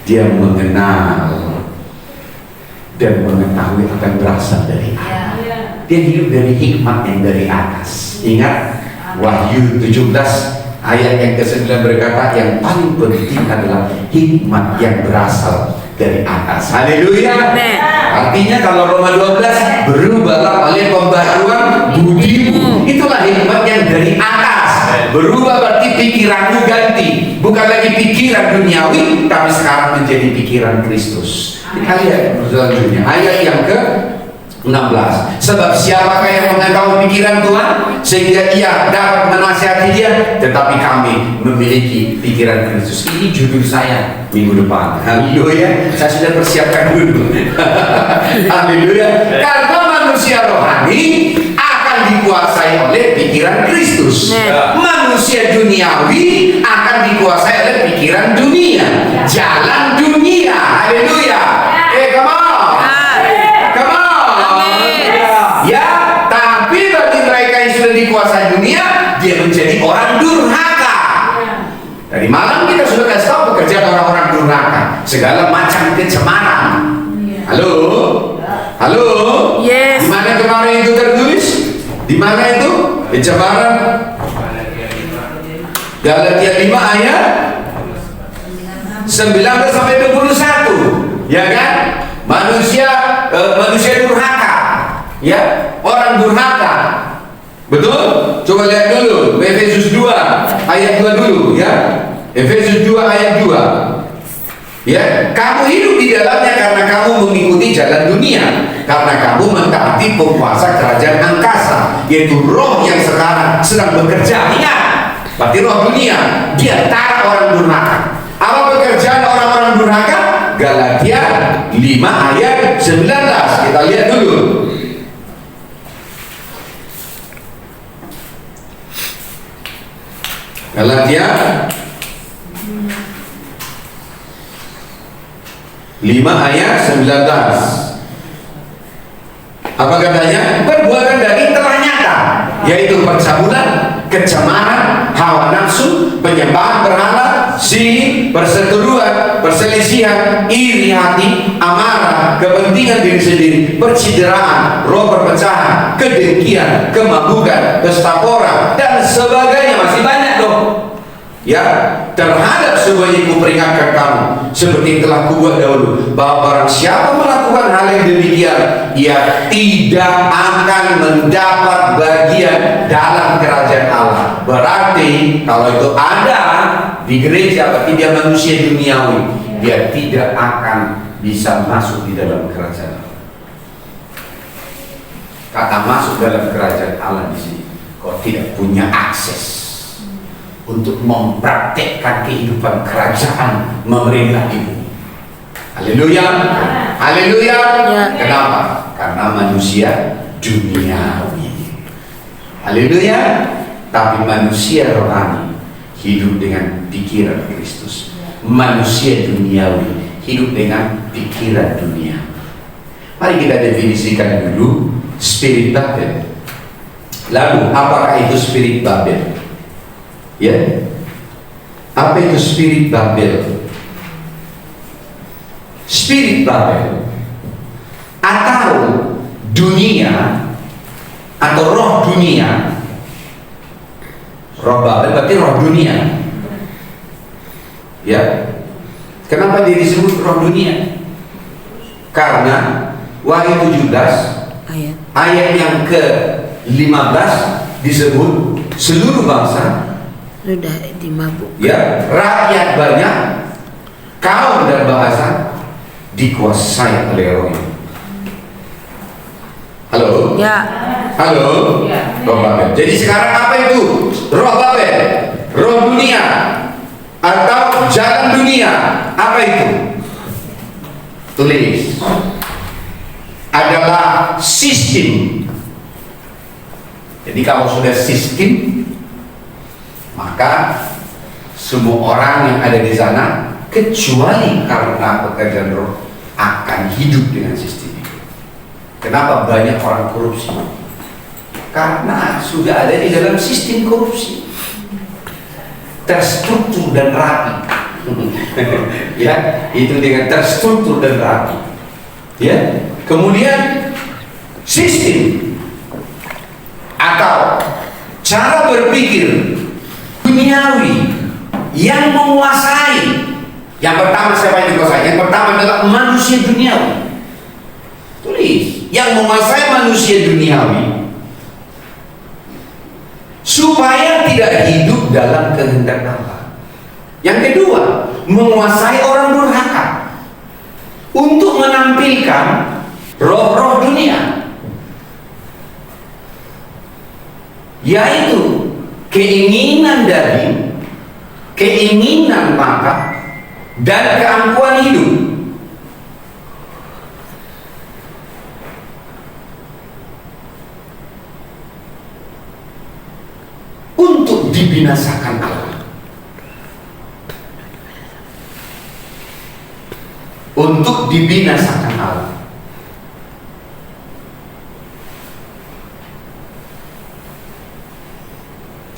dia mengenal dan mengetahui apa yang berasal dari Allah. Dia hidup dari hikmat yang dari atas. Ingat Wahyu 17 ayat yang ke-9 berkata, yang paling penting adalah hikmat yang berasal dari atas. Haleluya. Artinya kalau Roma 12, berubahlah oleh pembaharuan budimu. Itulah hikmat yang dari atas. Berubah berarti pikiranmu ganti, bukan lagi pikiran duniawi, tapi sekarang menjadi pikiran Kristus. Ayat selanjutnya, ayat yang ke-16. Sebab siapakah yang mengetahui pikiran Tuhan sehingga ia dapat menasihati dia, tetapi kami memiliki pikiran Kristus. Ini judul saya minggu depan. Haleluya. Saya sudah persiapkan dulu. Haleluya. Karena manusia rohani akan dikuasai oleh pikiran Kristus. Manusia duniawi akan dikuasai oleh pikiran dunia, jalan dunia. Haleluya. Come on. dikuasai dunia, dia menjadi orang durhaka. Dari malam kita sudah kasih tahu pekerjaan orang-orang durhaka, segala macam kecemaran. Halo, halo. Yes. Di mana kemarin itu tertulis? Di mana itu? Pencemaran. Galatia 5 ayat 19 sampai 21, ya kan? Manusia durhaka, ya, orang durhaka. Betul? Coba lihat dulu Efesus 2 ayat 2 dulu, ya. Efesus 2 ayat 2. Ya, kamu hidup di dalamnya karena kamu mengikuti jalan dunia, karena kamu mentaati penguasa kerajaan angkasa, yaitu roh yang sekarang sedang bekerja. Ingat, berarti roh dunia, dia tara orang durhaka. Apa pekerjaan orang-orang durhaka? Galatia 5 ayat 19. Kita lihat dulu. Galatia 5 ayat 19. Apa katanya? Perbuatan daging telah nyata, yaitu percabulan, kecemaran, hawa nafsu, penyembahan berhala, sihir, perseteruan, perselisihan, iri hati, amarah, kepentingan diri sendiri, percideraan, roh perpecahan, kedengkian, kemabukan, pesta pora, dan sebagainya. Masih banyak dong. Ya, terhadap semuanya kuperingatkan kamu, seperti telah kubuat dahulu, bahwa barang siapa melakukan hal yang demikian, ia tidak akan mendapat bagian dalam kerajaan Allah. Berarti kalau itu ada di gereja, berarti dia manusia duniawi, dia tidak akan bisa masuk di dalam kerajaan Allah. Kata masuk dalam kerajaan Allah di sini, kau tidak punya akses untuk mempraktekkan kehidupan kerajaan memerintah ibu. Haleluya, haleluya. Kenapa? Karena manusia duniawi. Haleluya. Tapi manusia rohani hidup dengan pikiran Kristus. Manusia duniawi hidup dengan pikiran dunia. Mari kita definisikan dulu spirit Babel. Lalu apakah itu spirit Babel? Ya, apa itu spirit Babel? Spirit Babel atau dunia atau roh dunia. Roh Babel berarti roh dunia. Ya, kenapa dia disebut roh dunia? Karena Wahyu 17 ayat yang ke-15 disebut seluruh bangsa Sudah dimabuk. ya, rakyat banyak, kaum dan bahasa dikuasai oleh roh ini. Halo? Ya. Halo? Roh Babel. Jadi sekarang apa itu? Roh Babel, roh dunia atau jalan dunia. Apa itu? Tulis. Adalah sistem. Jadi kalau sudah sistem, maka semua orang yang ada di sana, kecuali karena pekerjaan roh, akan hidup dengan sistem itu. Kenapa banyak orang korupsi? Karena sudah ada di dalam sistem korupsi, terstruktur dan rapi. Ya, itu dengan terstruktur dan rapi. Ya, kemudian sistem atau cara berpikir duniawi yang menguasai. Yang pertama siapa yang dikuasai? Yang pertama adalah manusia duniawi. Tulis, yang menguasai manusia duniawi supaya tidak hidup dalam kehendak Allah. Yang kedua, menguasai orang durhaka untuk menampilkan roh-roh dunia, yaitu keinginan daging, keinginan mata, dan keangkuhan hidup. Untuk dibinasakan Allah. Untuk dibinasakan Allah.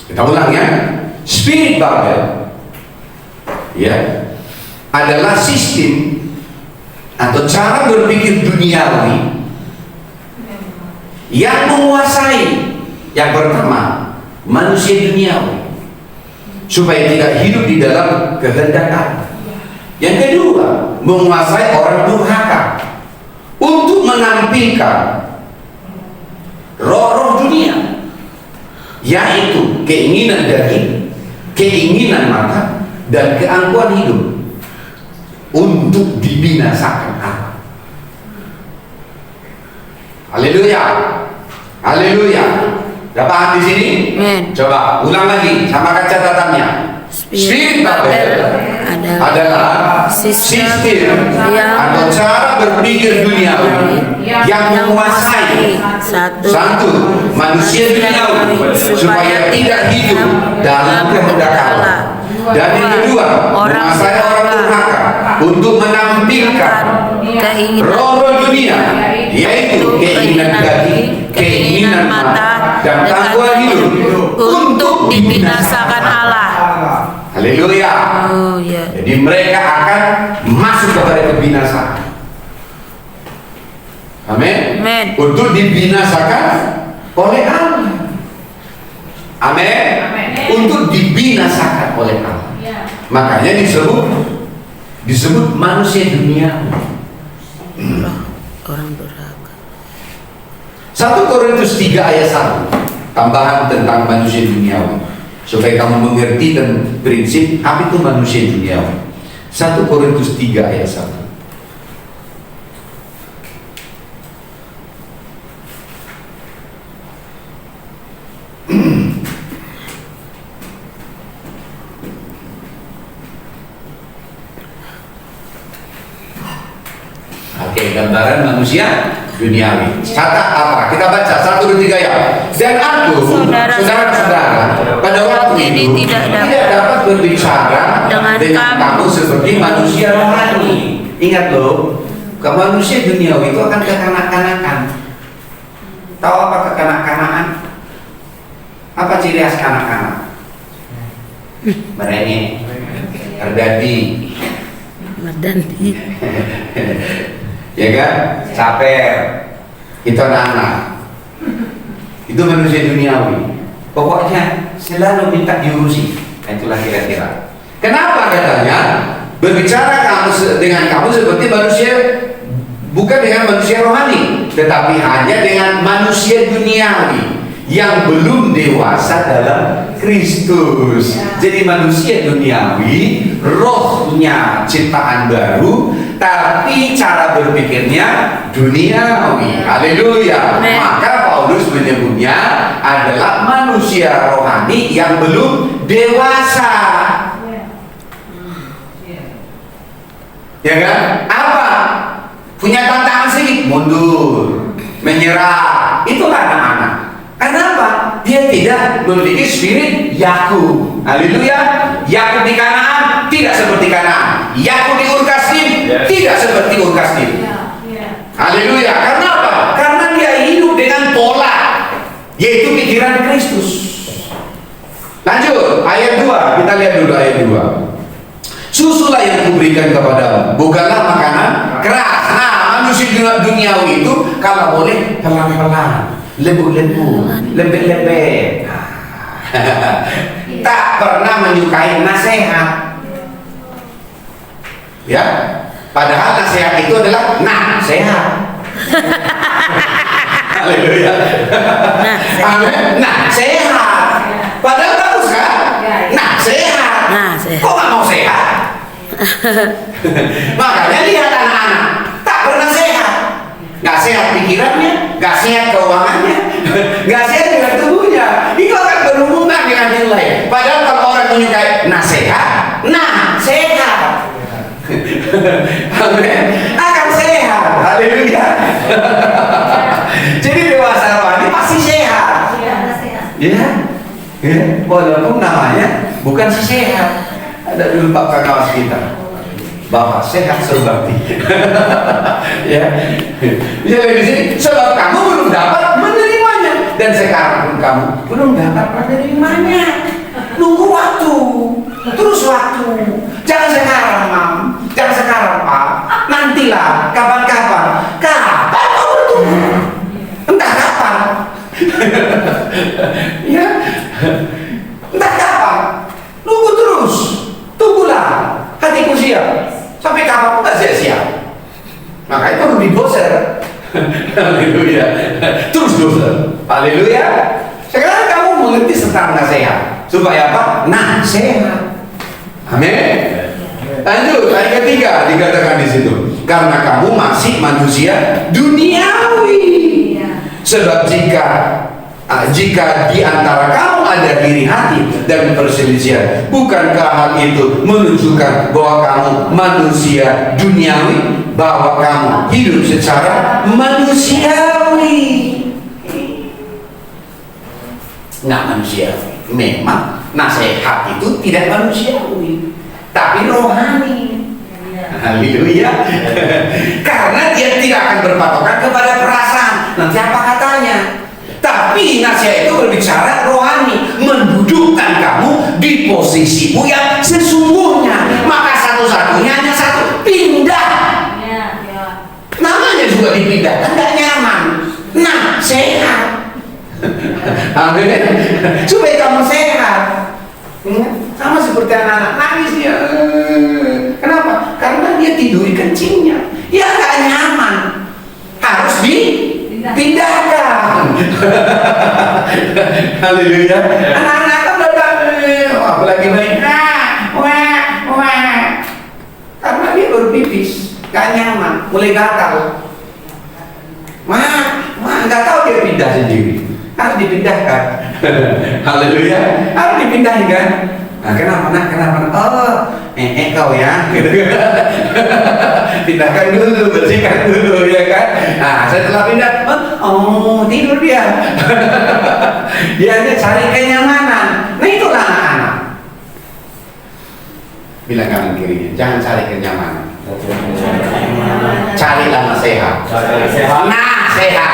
Kita ulang ya. Spirit Babel ya adalah sistem atau cara berpikir duniawi yang menguasai yang pertama manusia duniawi supaya tidak hidup di dalam kehendak Allah. Yang kedua, menguasai orang durhaka untuk menampilkan roh-roh dunia, yaitu keinginan daging, keinginan mata, dan keangkuhan hidup untuk dibinasakan Allah. Haleluya, haleluya. Udah paham di sini? Amen. Coba ulang lagi, sama catatannya. Spirit Babel adalah sistem atau cara berpikir duniawi yang menguasai satu manusia duniawi supaya tidak hidup dalam kehendak Allah, dan yang kedua menguasai orang durhaka untuk menampilkan roh-roh dunia, yaitu keinginan daging, keinginan mata, dan keangkuhan hidup untuk dibinasakan Allah. Haleluya. Oh ya. Jadi mereka akan masuk kepada kebinasaan. Amin. Amin. Untuk dibinasakan oleh Allah. Amin. Untuk dibinasakan oleh Allah. Makanya disebut manusia dunia. Orang durhaka. 1 Korintus 3 ayat 1 tambahan tentang manusia duniawi supaya kamu mengerti dan prinsip apa itu manusia duniawi. 1 Korintus 3 ayat 1. Oke, gambaran manusia duniawi. Catat apa? Kita baca 1, 2, 3 ya. Dan aku, saudara-saudara, pada waktu itu tidak dapat berbicara dengan kamu seperti manusia rohani. Ingat loh, ke manusia duniawi itu akan kekanak-kanakan. Tahu apa kekanak-kanakan? Apa ciri khas kanak-kanak? Merengek, terdadi, Mardandi. ya kan? Caper. Itu anak-anak. Itu manusia duniawi. Pokoknya selalu minta diurusi. Itulah kira-kira. Kenapa katanya berbicara dengan kamu seperti manusia, bukan dengan manusia rohani, tetapi hanya dengan manusia duniawi yang belum dewasa dalam Kristus. Jadi manusia duniawi, rohnya ciptaan baru, tapi cara berpikirnya duniawi. Haleluya. Maka Paulus menyebutnya adalah manusia rohani yang belum dewasa. Ya kan? Apa? Punya tantangan sedikit, mundur, menyerah. Itulah anak-anak. Kenapa? Dia tidak memiliki spirit Yakub. Haleluya. Yakub di Kanaan tidak seperti Kanaan. Yakub di Ur Kasdim tidak seperti Ur Kasdim. Haleluya. Karena apa? Karena dia hidup dengan pola, yaitu pikiran Kristus. Lanjut ayat 2. Kita lihat dulu ayat 2. Susulah yang kuberikan kepadamu, bukanlah makanan keras. Nah, manusia duniawi itu kalau boleh pelan-pelan, lembut-lembut, lembek-lembek. Tak pernah menyukai nasihat. Ya, padahal nasihat itu adalah nasihat. Haleluya. Nasihat. Padahal bagus kan? Nasihat. Kok nggak mau sehat? Makanya lihat anak-anak tak pernah sehat. Nggak sehat pikirannya, nggak sehat keuangannya, nggak sehat dengan tubuhnya. Itu akan berhubungan dengan nilai. Padahal kalau orang menyukai nasihat, sehat. Amin. Akan sehat. Haleluya. Jadi dewasa rohani pasti sehat. Ya. Walaupun namanya bukan si sehat. Ada dulu Pak Kawas kita, Bapak sehat sebabti. Ya. Jadi di sini sebab kamu belum dapat menerimanya, dan sekarang pun kamu belum dapat penerimanya. Nunggu waktu, terus waktu. Jangan sekarang, Mam. Jangan sekarang, Pak. Nantilah, kapan-kapan. Kapan kau bertemu? Entah kapan. Ya, entah kapan. Nunggu terus. Tunggulah. Hatiku siap. Sampai kapan pun saya siap. Maka itu lebih doser. Haleluya. Terus doser. Haleluya. Sekarang kamu mengerti tentang nasihat. Supaya apa? Nasihat. Amin. Lanjut, ayat ketiga dikatakan di situ. Karena kamu masih manusia duniawi. Sebab jika di antara kamu ada iri hati dan perselisihan, bukankah hal itu menunjukkan bahwa kamu manusia duniawi, bahwa kamu hidup secara manusiawi? Nggak manusiawi. Memang nasihat itu tidak manusiawi, tapi rohani. Haleluya. Karena dia tidak akan berpatokan kepada perasaan. Nanti apa katanya? Tapi nasihat itu berbicara rohani, mendudukkan kamu di posisimu yang sesungguhnya. Maka satu-satunya hanya satu, pindah. Namanya juga dipindahkan, nggak nyaman. Nah, sehat. Amin. Supaya kamu sehat. Sama seperti anak-anak nangis dia. Kenapa? Karena dia tidur kencingnya. Ya nggak nyaman. Harus dipindahkan. Haleluya. Anak-anak kan datang, apalagi main. Wah. Karena dia baru pipis, nggak nyaman, mulai gatal. Nggak tahu dia pindah sendiri. Harus dipindahkan. Haleluya. Harus dipindahin kan? Nah, kenapa? Oh, kau ya. Gitu. Pindahkan dulu, bersihkan dulu ya kan. Nah, setelah pindah, tidur dia. Dia hanya cari kenyamanan. Nah, itulah anak-anak. Bilang kanan kirinya, jangan cari kenyamanan. Carilah nasihat. Nasihat.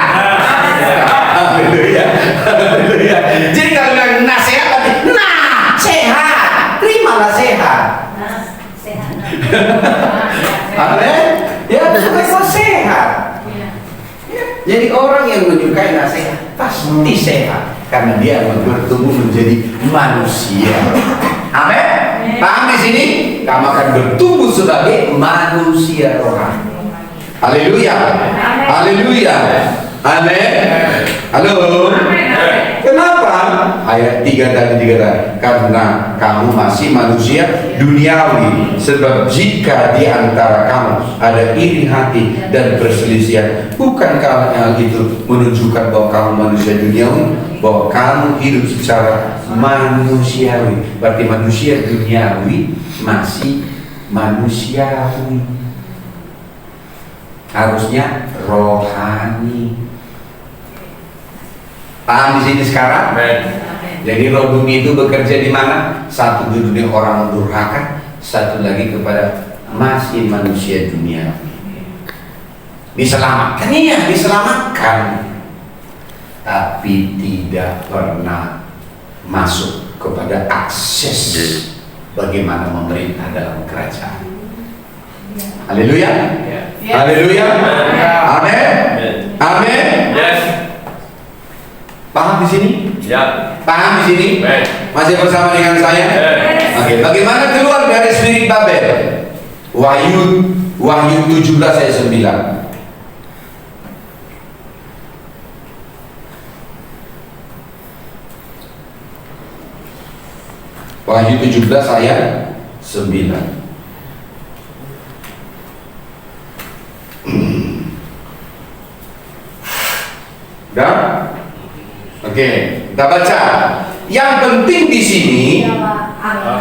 Haleluya. Jadi kalau bilang nasihat, sehat. Terimalah sehat. Amin. Ya, supaya kau sehat. Jadi orang yang menyukai nasihat pasti sehat, karena dia bertumbuh menjadi manusia. Amin. Paham di sini? Kamu akan bertumbuh sebagai manusia rohani. Haleluya. Haleluya. Amin. Halo. Kenapa? Ayat 3 tadi dikatakan, karena kamu masih manusia duniawi. Sebab jika di antara kamu ada iri hati dan perselisihan, bukankah hal itu menunjukkan bahwa kamu manusia duniawi, bahwa kamu hidup secara manusiawi? Berarti manusia duniawi masih manusiawi, harusnya rohani. Paham di sini sekarang? Jadi roh bumi itu bekerja di mana? Satu di dunia orang durhaka, satu lagi kepada masih manusia dunia. Diselamatkan, iya diselamatkan, tapi tidak pernah masuk kepada akses bagaimana memerintah dalam kerajaan. Haleluya. Haleluya. Amin. Amin. Paham di sini? Ya. Paham di sini? Masih bersama dengan saya? Oke. Bagaimana keluar dari spirit Babel? Wahyu 17 ayat 9. Wahyu 17 ayat 9. Dah? Oke, kita baca. Yang penting di sini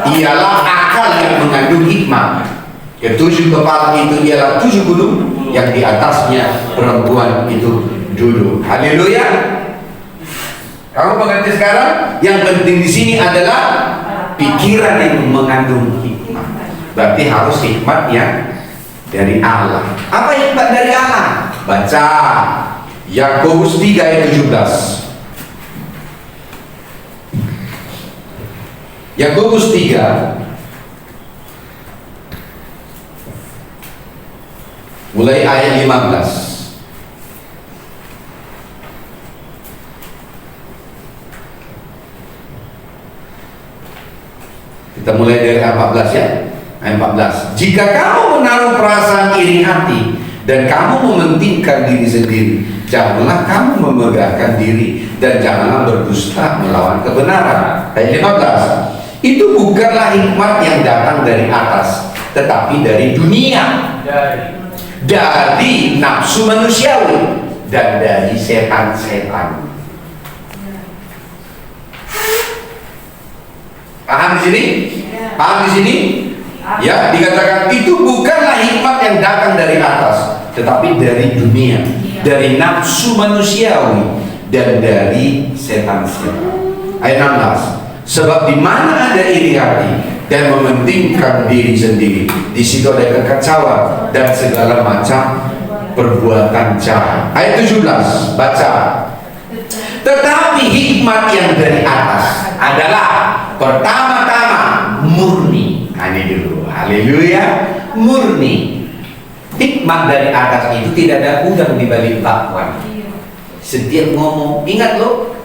ialah akal yang mengandung hikmah. Ketujuh kepala itu ialah 7 gunung yang di atasnya perempuan itu duduk. Haleluya. Kamu mengerti sekarang? Yang penting di sini adalah pikiran yang mengandung hikmah. Berarti harus hikmat yang dari Allah. Apa hikmat dari Allah? Baca Yakobus 3 ayat 17. Yakobus 3 mulai ayat 15. Kita mulai dari ayat 14 ya. Ayat 14. Jika kamu menaruh perasaan iri hati dan kamu mementingkan diri sendiri, janganlah kamu memegahkan diri dan janganlah berdusta melawan kebenaran. Ayat 15. Itu bukanlah hikmat yang datang dari atas, tetapi dari dunia, dari nafsu manusiawi dan dari setan-setan. Paham di sini? Paham di sini? Ya, dikatakan itu bukanlah hikmat yang datang dari atas, tetapi dari dunia, dari nafsu manusiawi dan dari setan-setan. Ayat 16. Sebab di mana ada iri hati dan mementingkan diri sendiri, di situ ada kekacauan dan segala macam perbuatan jahat. Ayat 17, baca. Tetapi hikmat yang dari atas adalah pertama-tama murni. Ini dulu, haleluya, murni. Hikmat dari atas itu tidak ada udang di balik bakwan. Setiap ngomong, ingat loh,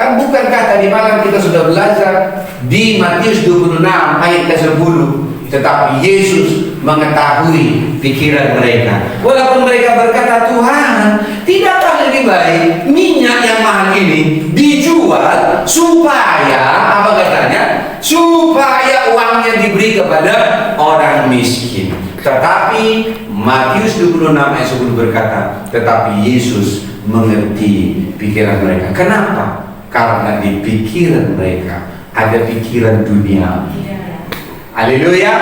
kan bukankah tadi malam kita sudah belajar di Matius 26 ayat ke-10, tetapi Yesus mengetahui pikiran mereka. Walaupun mereka berkata, Tuhan, tidakkah lebih baik minyak yang mahal ini dijual supaya, apa katanya? Supaya uangnya diberi kepada orang miskin. Tetapi Matius 26 ayat 10 berkata, tetapi Yesus mengerti pikiran mereka. Kenapa? Karena di pikiran mereka ada pikiran dunia. Haleluya.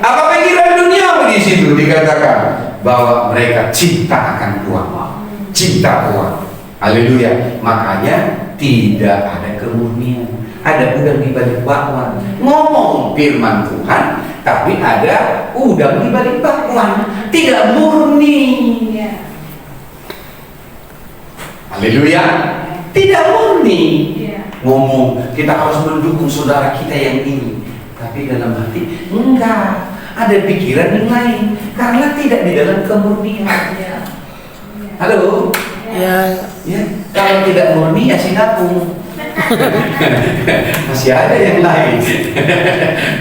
Apa pikiran dunia di situ? Dikatakan bahwa mereka cinta akan uang, cinta uang. Haleluya. Makanya tidak ada kemurnian. Ada udang di balik bakwan. Ngomong firman Tuhan, tapi ada udang di balik bakwan. Tidak murni. Haleluya. Tidak murni. Ngomong kita harus mendukung saudara kita yang ini, tapi dalam hati enggak, ada pikiran yang lain karena tidak di dalam kemurnian. Halo. Ya. Kalau tidak murni ya sinapung. Masih ada yang lain.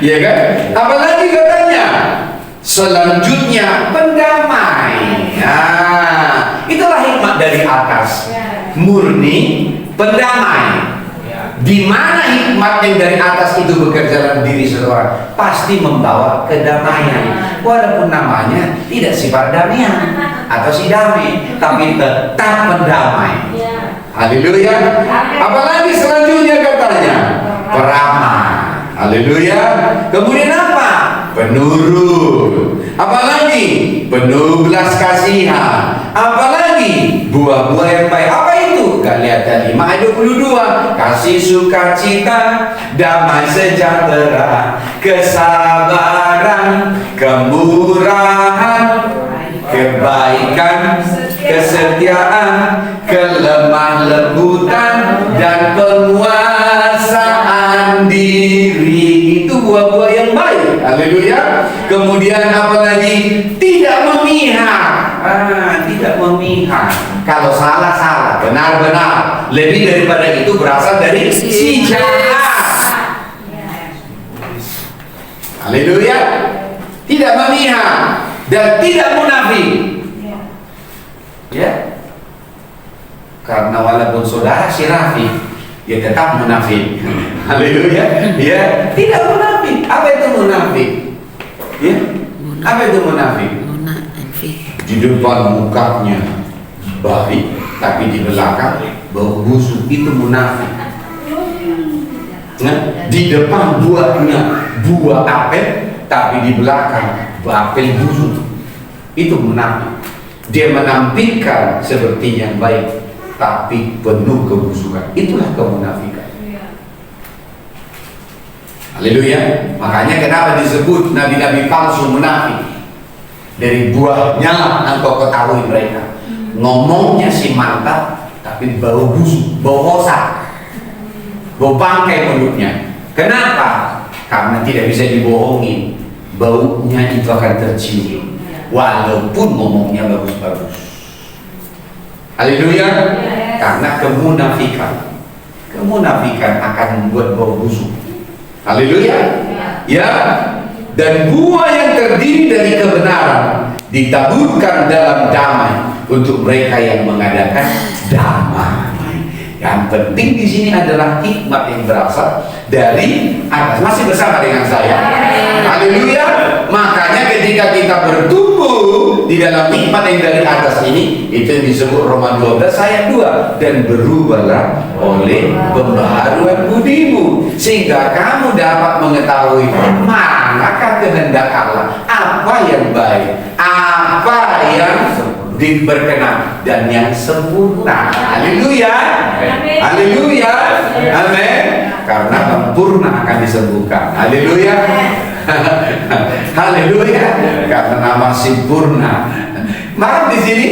Ya kan? Apalagi katanya selanjutnya pendamai. Nah, itulah hikmat dari atas. Murni, pendamai. Di mana hikmat yang dari atas itu bekerja dalam diri seseorang, pasti membawa kedamaian. Walaupun namanya tidak sifat damian atau si damai, tapi tetap pendamai. Haleluya. Apalagi selanjutnya katanya peramah. Haleluya. Kemudian apa? Penurut. Apalagi penuh belas kasihan. Apalagi buah-buah yang baik. Apa itu? Galiatiya 5 ayat 22. Kasih, sukacita, damai sejahtera, kesabaran, kemurahan, kebaikan, kesetiaan, kelemah lembutan, dan penguasaan diri. Itu buah-buah yang baik. Haleluya. Kemudian apa lagi? Tidak memihak. Tidak memihak. Kalau salah, benar-benar. Lebih daripada itu berasal dari si jahat. Haleluya. Tidak memihak dan tidak munafik. Ya. Karena walaupun saudara si Rafi, dia tetap munafik. Haleluya. Ya, tidak munafik. Apa itu munafik? Ya. Apa itu munafik? Di depan mukanya baik, tapi di belakang bau busuk. Itu munafik. Nah, di depan buahnya buah apel, tapi di belakang apel busuk. Itu munafik. Dia menampilkan seperti yang baik, tapi penuh kebusukan. Itulah kemunafikan. Haleluya. Makanya kenapa disebut nabi-nabi palsu munafik? Dari buahnya lah engkau ketahui mereka. Ngomongnya sih mantap, tapi bau busuk, bau kosak, bau bangkai mulutnya. Kenapa? Karena tidak bisa dibohongi, baunya itu akan tercium walaupun ngomongnya bagus-bagus. Haleluya. Karena kemunafikan akan membuat bau busuk. Haleluya. Ya. Dan buah yang terdiri dari kebenaran ditaburkan dalam damai untuk mereka yang mengadakan damai. Yang penting di sini adalah hikmat yang berasal dari atas. Masih bersama dengan saya? Haleluya. Makanya ketika kita bertumbuh di dalam hikmat yang dari atas ini, itu yang disebut Roma 12 ayat 2, dan berubahlah oleh pembaharuan budimu sehingga kamu dapat mengetahui manakah kehendak Allah, apa yang baik, apa yang berkenan dan yang sempurna. Haleluya. Haleluya. Amin. Karena sempurna akan disembuhkan. Haleluya. Haleluya. Karena nama sempurna. Paham di sini?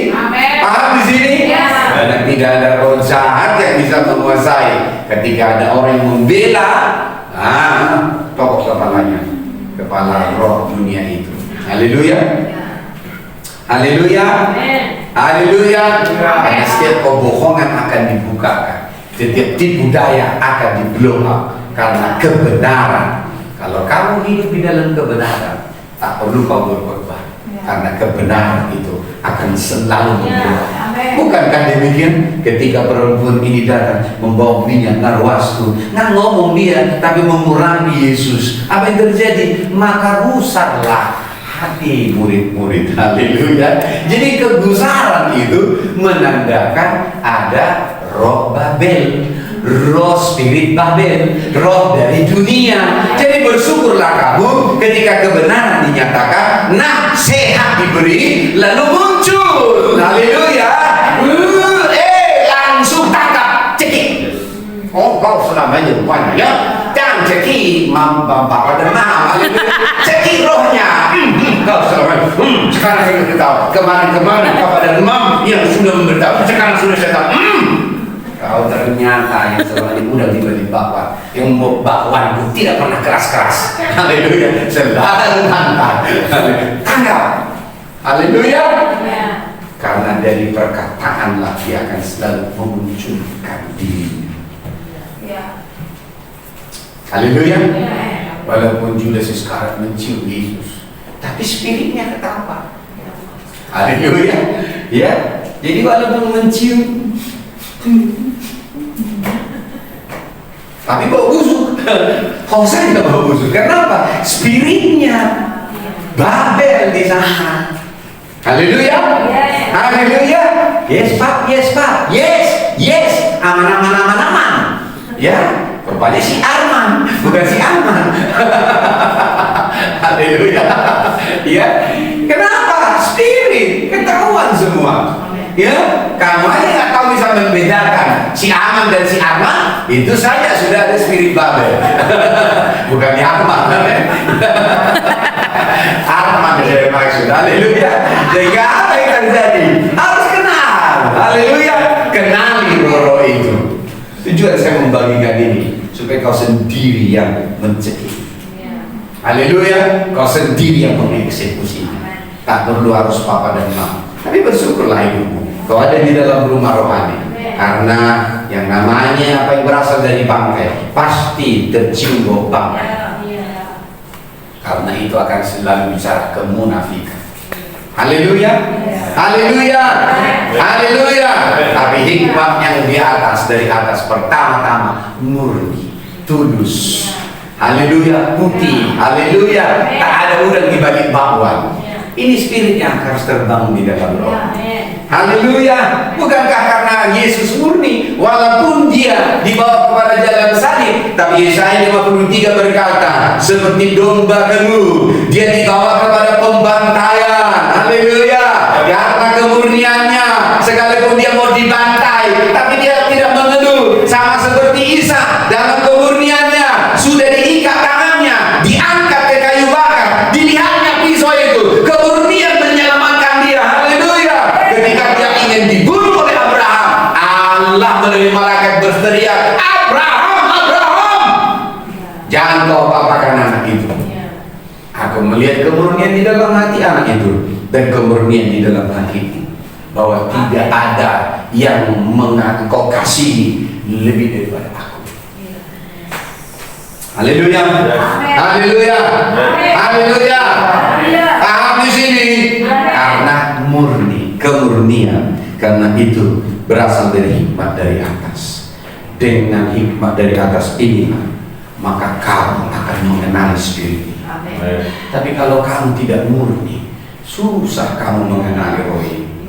Paham di sini? Karena tidak ada roh jahat yang bisa menguasai. Ketika ada orang yang membela, pokok kepalanya, kepala roh dunia itu. Haleluya. Haleluya. Haleluya. Karena setiap kebohongan akan dibukakan, setiap tipu daya akan di-blow up karena kebenaran. Kalau kamu hidup di dalam kebenaran, tak perlu kau berkorban, karena kebenaran itu akan selalu membuat. Bukankah demikian ketika perempuan ini datang membawa minyak narwastu, nggak ngomong dia tapi mengurangi Yesus, apa yang terjadi? Maka rusaklah hati murid-murid. Haleluya. Jadi kegusaran itu menandakan ada roh Babel, roh spirit Babel, roh dari dunia. Jadi bersyukurlah kamu ketika kebenaran dinyatakan, nasihat diberi, lalu muncul. Haleluya. Langsung tangkap, cekik. Oh, kau selamanya rupanya ya. Jangan cekik bapak dan mama. Cekik rohnya. Kau selamanya. Sekarang saya beritahu. Kemarin-kemarin bapak dan mama yang sudah memberitahu. Sekarang sudah saya tahu. Kau ternyata yang selama ini udah tiba-tiba bakwan, yang mau bakwan itu tidak pernah keras-keras. Haleluya. Selalu tangkap. Haleluya. Karena dari perkataanlah dia akan selalu memunculkan dirinya. Haleluya. Walaupun Judas Iskariot mencium Yesus, tapi spiritnya ketawa. Haleluya. Ya. Jadi walaupun mencium, tapi bau busuk. Hosea juga bau busuk. Kenapa? Spiritnya Babel di sana. Haleluya. Haleluya. Yes Pak, yes Pak, yes, yes. Aman. Ya, rupanya si Arman, bukan si Arman. Haleluya. Ya. Kenapa? Spirit ketahuan semua. Ya, kamu aja nggak tahu bisa membedakan si Aman dan si Arman, itu saja sudah ada spirit Babel. Bukan di Arman. Arman dari maksud. Haleluya. Sehingga apa yang terjadi? Harus kenal. Haleluya. Kenali roh itu. Tujuan saya membagikan ini supaya kau sendiri yang mencekik. Haleluya. Kau sendiri yang mengeksekusi. Tak perlu harus papa dan mama. Tapi bersyukurlah hidupmu. Kau ada di dalam rumah rohani. Karena yang namanya apa yang berasal dari bangkai pasti tercium bau bangkai. Karena itu akan selalu bicara kemunafikan. Haleluya. Haleluya. Haleluya. Tapi hikmat yang di atas, dari atas, pertama-tama murni, tulus. Haleluya. Putih. Haleluya. Tak ada udang di balik bakwan. Ini spirit yang harus terbangun di dalam roh. Haleluya. Bukankah karena Yesus murni, walaupun dia dibawa kepada jalan salib, tapi Yesaya 53 berkata, seperti domba keruh, dia dibawa kepada pembantaian. Haleluya. Karena kemurniannya, sekalipun dia mau dibantai, tapi dia tidak mengeluh. Sama seperti Isa, dalam kemurniannya sudah diikat tangannya, diangkat ke kayu bakar, dilihatnya pisau itu, kemurnian menyelamatkan dia. Haleluya. Ketika dia ingin dibunuh oleh Abraham, Allah melalui malaikat berteriak, Abraham, Abraham. Jangan kau apa-apakan anak itu. Aku melihat kemurnian di dalam hati anak itu dan kemurnian di dalam hati bahwa tidak ada yang kau kasih lebih daripada aku. Haleluya. Haleluya. Haleluya. Paham di sini? Karena murni, kemurnian. Karena itu berasal dari hikmat dari atas. Dengan hikmat dari atas inilah maka kamu akan mengenali spirit. Tapi kalau kamu tidak murni, susah kamu mengenali roh ini.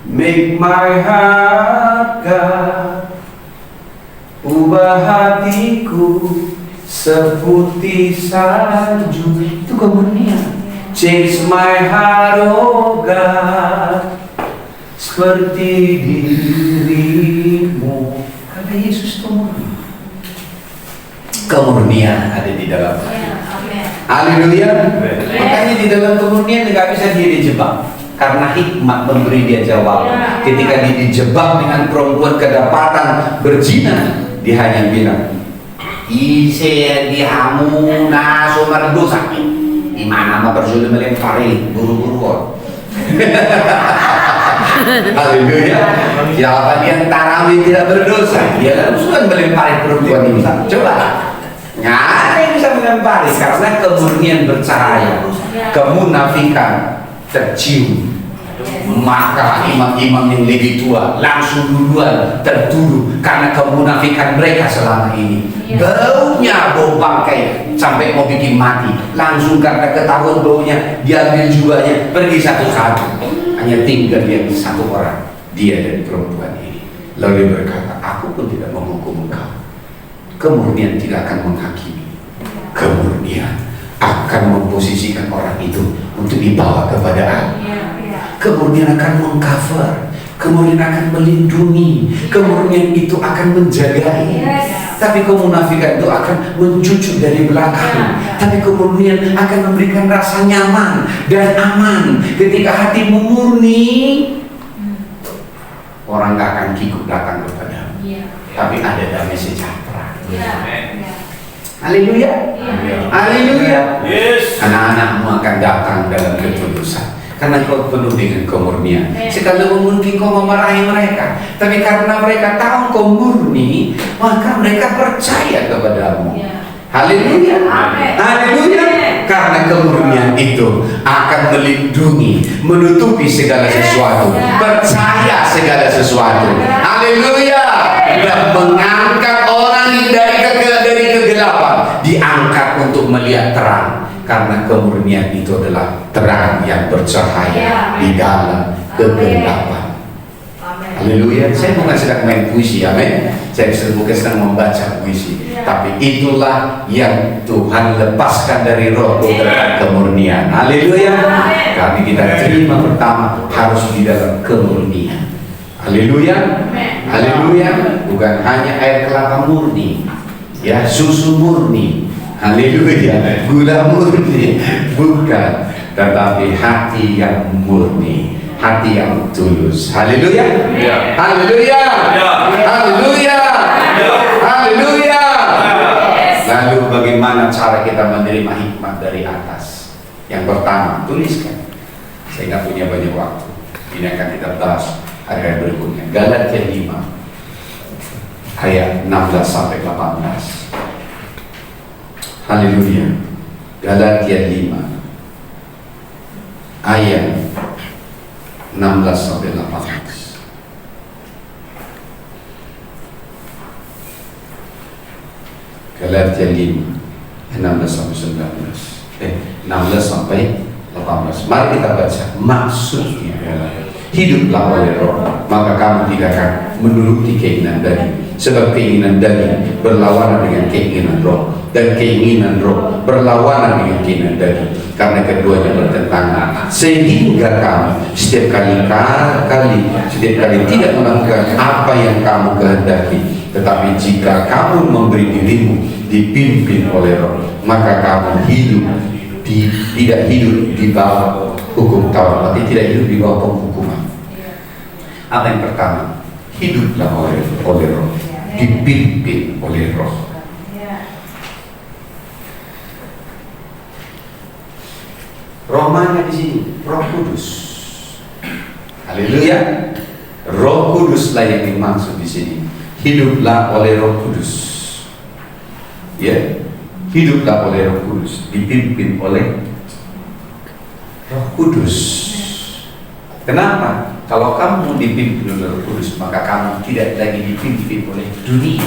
Make my heart God, ubah hatiku seputih salju. Itu kemurnian. Change my heart, oh God, seperti dirimu. Karena Yesus itu murni. Kemurnian ada di dalam hati. Haleluya. Makanya di dalam kemurnian nggak bisa dia dijebak. Karena hikmat memberi dia jawaban. Ketika dia dijebak dengan perempuan kedapatan berzina, dia hanya bilang, "Ise dihamu na sumber dosa." Di mana mah bersulit melempari buru-buru. Haleluya. Siapa yang tarawih tidak berdosa? Dia langsung melempari perempuan ini. Coba. Nggak ada yang bisa melempari karena kemurnian bercahaya, kemunafikan tercium. Maka imam-imam yang lebih tua langsung duluan tertuduh karena kemunafikan mereka selama ini. Baunya bau bangkai sampai mau bikin mati. Langsung karena ketahuan baunya diambil jiwanya, pergi satu-satu. Hanya tinggal dia satu orang, dia dan perempuan ini. Lalu dia berkata, aku pun tidak menghukum engkau. Kemurnian tidak akan menghakimi. Kemurnian akan memposisikan orang itu untuk dibawa kepada Allah. Kemurnian akan mengcover, kemurnian akan melindungi, kemurnian itu akan menjagai. Tapi kemunafikan itu akan mencucuk dari belakang. Tapi kemurnian akan memberikan rasa nyaman dan aman. Ketika hatimu murni, orang gak akan kikuk datang kepadamu. Tapi ada damai sejahtera. Haleluya. Haleluya. Anak-anakmu akan datang dalam ketulusan karena kau penuh dengan kemurnian. Sekalipun mungkin kau memarahi mereka, tapi karena mereka tahu kau murni, maka mereka percaya kepadamu. Haleluya. Haleluya. Karena kemurnian itu akan melindungi, menutupi segala sesuatu, percaya segala sesuatu. Haleluya. Dan mengangkat orang dari kegelapan, diangkat untuk melihat terang. Karena kemurnian itu adalah terang yang bercahaya di dalam kegelapan. Haleluya. Saya bukan sedang main puisi, amin. Saya bukan sedang membaca puisi, tapi itulah yang Tuhan lepaskan dari roh tentang kemurnian. Haleluya. Kami kita terima pertama harus di dalam kemurnian. Haleluya. Haleluya. Bukan hanya air kelapa murni, ya, susu murni. Haleluya. Gula murni, bukan, tetapi hati yang murni, hati yang tulus. Haleluya. Haleluya. Haleluya. Haleluya. Lalu bagaimana cara kita menerima hikmat dari atas? Yang pertama, tuliskan. Saya nggak punya banyak waktu. Ini akan kita bahas hari berikutnya. Galatia 5 ayat 16 sampai 18. Haleluya. Galatia 5 ayat 16 sampai 18. Galatia 5 16 sampai 19. 16 sampai 18. Mari kita baca. Maksudnya adalah hiduplah oleh roh, maka kamu tidak akan menuruti keinginan daging. Sebab keinginan daging berlawanan dengan keinginan roh, dan keinginan roh berlawanan dengan keinginan daging, karena keduanya bertentangan. Sehingga kamu setiap kali tidak melakukan apa yang kamu kehendaki. Tetapi jika kamu memberi dirimu dipimpin oleh roh, maka kamu tidak hidup di bawah hukum Taurat, berarti tidak hidup di bawah penghukuman. Apa yang pertama? Hiduplah oleh roh. dipimpin oleh Roh. Roh mana di sini? Roh Kudus. Haleluya. Roh Kuduslah yang dimaksud di sini. Hiduplah oleh Roh Kudus. Ya, hiduplah oleh Roh Kudus, dipimpin oleh Roh Kudus. Kenapa? Kalau kamu dipimpin oleh Roh Kudus, maka kamu tidak lagi dipimpin oleh dunia.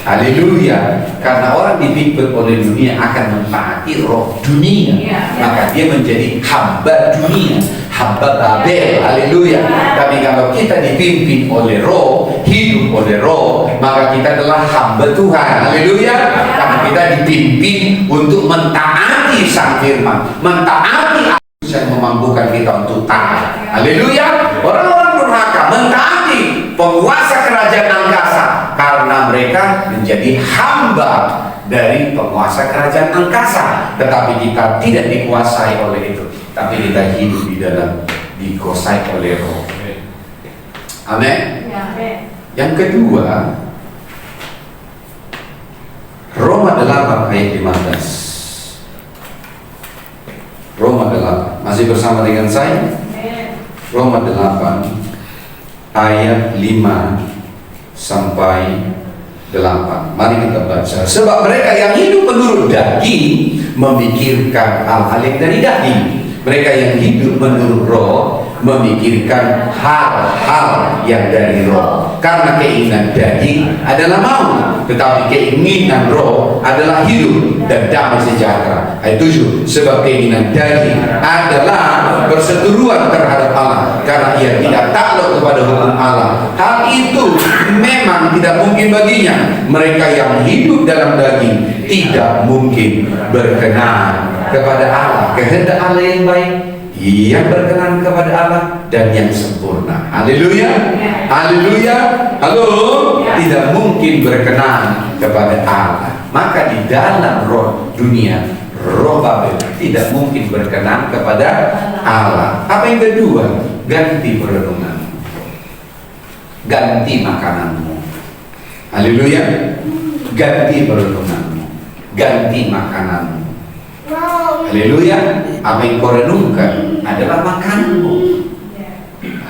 Haleluya. Karena orang dipimpin oleh dunia akan mentaati roh dunia. Maka dia menjadi hamba dunia, hamba Babel. Haleluya. Tapi kalau kita dipimpin oleh roh, hidup oleh roh, maka kita adalah hamba Tuhan. Haleluya. Karena kita dipimpin untuk mentaati Sang Firman, mentaati yang memampukan kita untuk taat. Haleluya. Orang-orang durhaka mentaati penguasa kerajaan angkasa karena mereka menjadi hamba dari penguasa kerajaan angkasa. Tetapi kita tidak dikuasai oleh itu, tapi kita hidup di dalam dikuasai oleh Roh. Amin. Yang kedua, Roma 8 ayat 15. Roma 8, masih bersama dengan saya? Roma 8 ayat 5 sampai 8. Mari kita baca. Sebab mereka yang hidup menurut daging memikirkan hal-hal yang dari daging. Mereka yang hidup menurut roh memikirkan hal-hal yang dari roh. Karena keinginan daging adalah maut, tetapi keinginan roh adalah hidup dan damai sejahtera. Ayat 7. Sebab keinginan daging adalah perseteruan terhadap Allah, karena ia tidak takluk kepada hukum Allah. Hal itu memang tidak mungkin baginya. Mereka yang hidup dalam daging tidak mungkin berkenan kepada Allah. Kehendak Allah yang baik, yang berkenan kepada Allah dan yang sempurna. Haleluya. Haleluya. Halo. Tidak mungkin berkenan kepada Allah. Maka di dalam roh dunia, roh Babel tidak mungkin berkenan kepada Allah. Apa yang kedua? Ganti perenunganmu, ganti makananmu. Haleluya. Ganti perenunganmu, ganti makananmu. Haleluya. Apa yang kau renungkan adalah makananmu.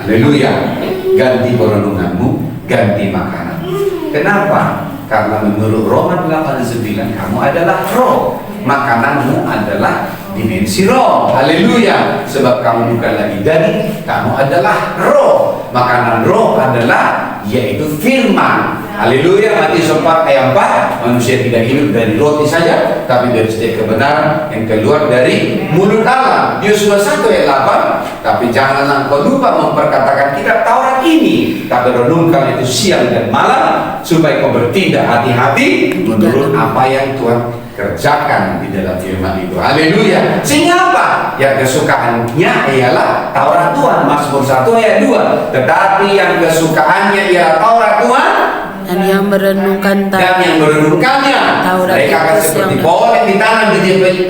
Haleluya. Ganti perenunganmu, ganti makanan. Kenapa? Karena menurut Roma 8:9 kamu adalah roh, makananmu adalah dimensi roh. Haleluya. Sebab kamu bukan lagi daging, kamu adalah roh. Makanan roh adalah yaitu firman. Haleluya. Matius 4 ayat 4, manusia tidak hidup dari roti saja, tapi dari setiap kebenaran yang keluar dari mulut Allah. Yosua 1 ayat 8, tapi janganlah kau lupa memperkatakan kitab Taurat ini, tapi renungkan itu siang dan malam, supaya kau bertindak hati-hati menurut apa yang Tuhan kerjakan di dalam firman itu. Haleluya. Sehingga apa? Yang kesukaannya ialah Taurat Tuhan. Mazmur 1 ayat 2. Tetapi yang kesukaannya ialah Taurat Tuhan dan yang merenungkan dan yang merenungkannya, Taurat mereka akan itu seperti yang- pohon yang ditanam di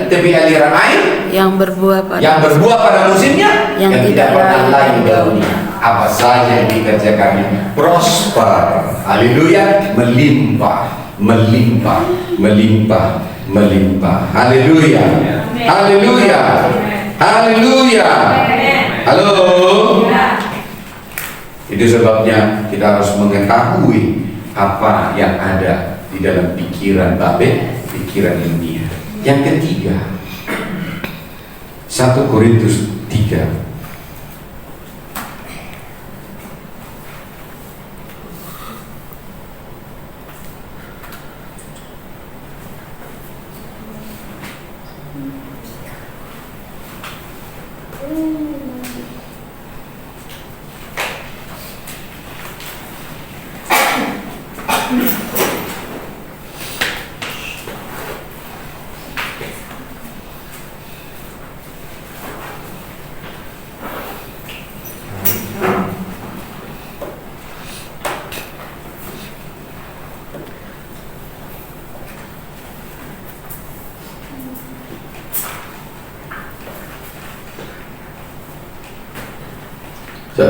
tepi aliran air, yang berbuah pada musimnya, yang tidak tidak pernah layu layu daunnya. daunnya. Apa saja yang dikerjakannya prosper. Haleluya. Melimpah, melimpah, melimpah, melimpah. Haleluya. Haleluya. Haleluya. Halo. Itu sebabnya kita harus mengetahui apa yang ada di dalam pikiran Babel, pikiran dunia. Yang ketiga, 1 Korintus 3.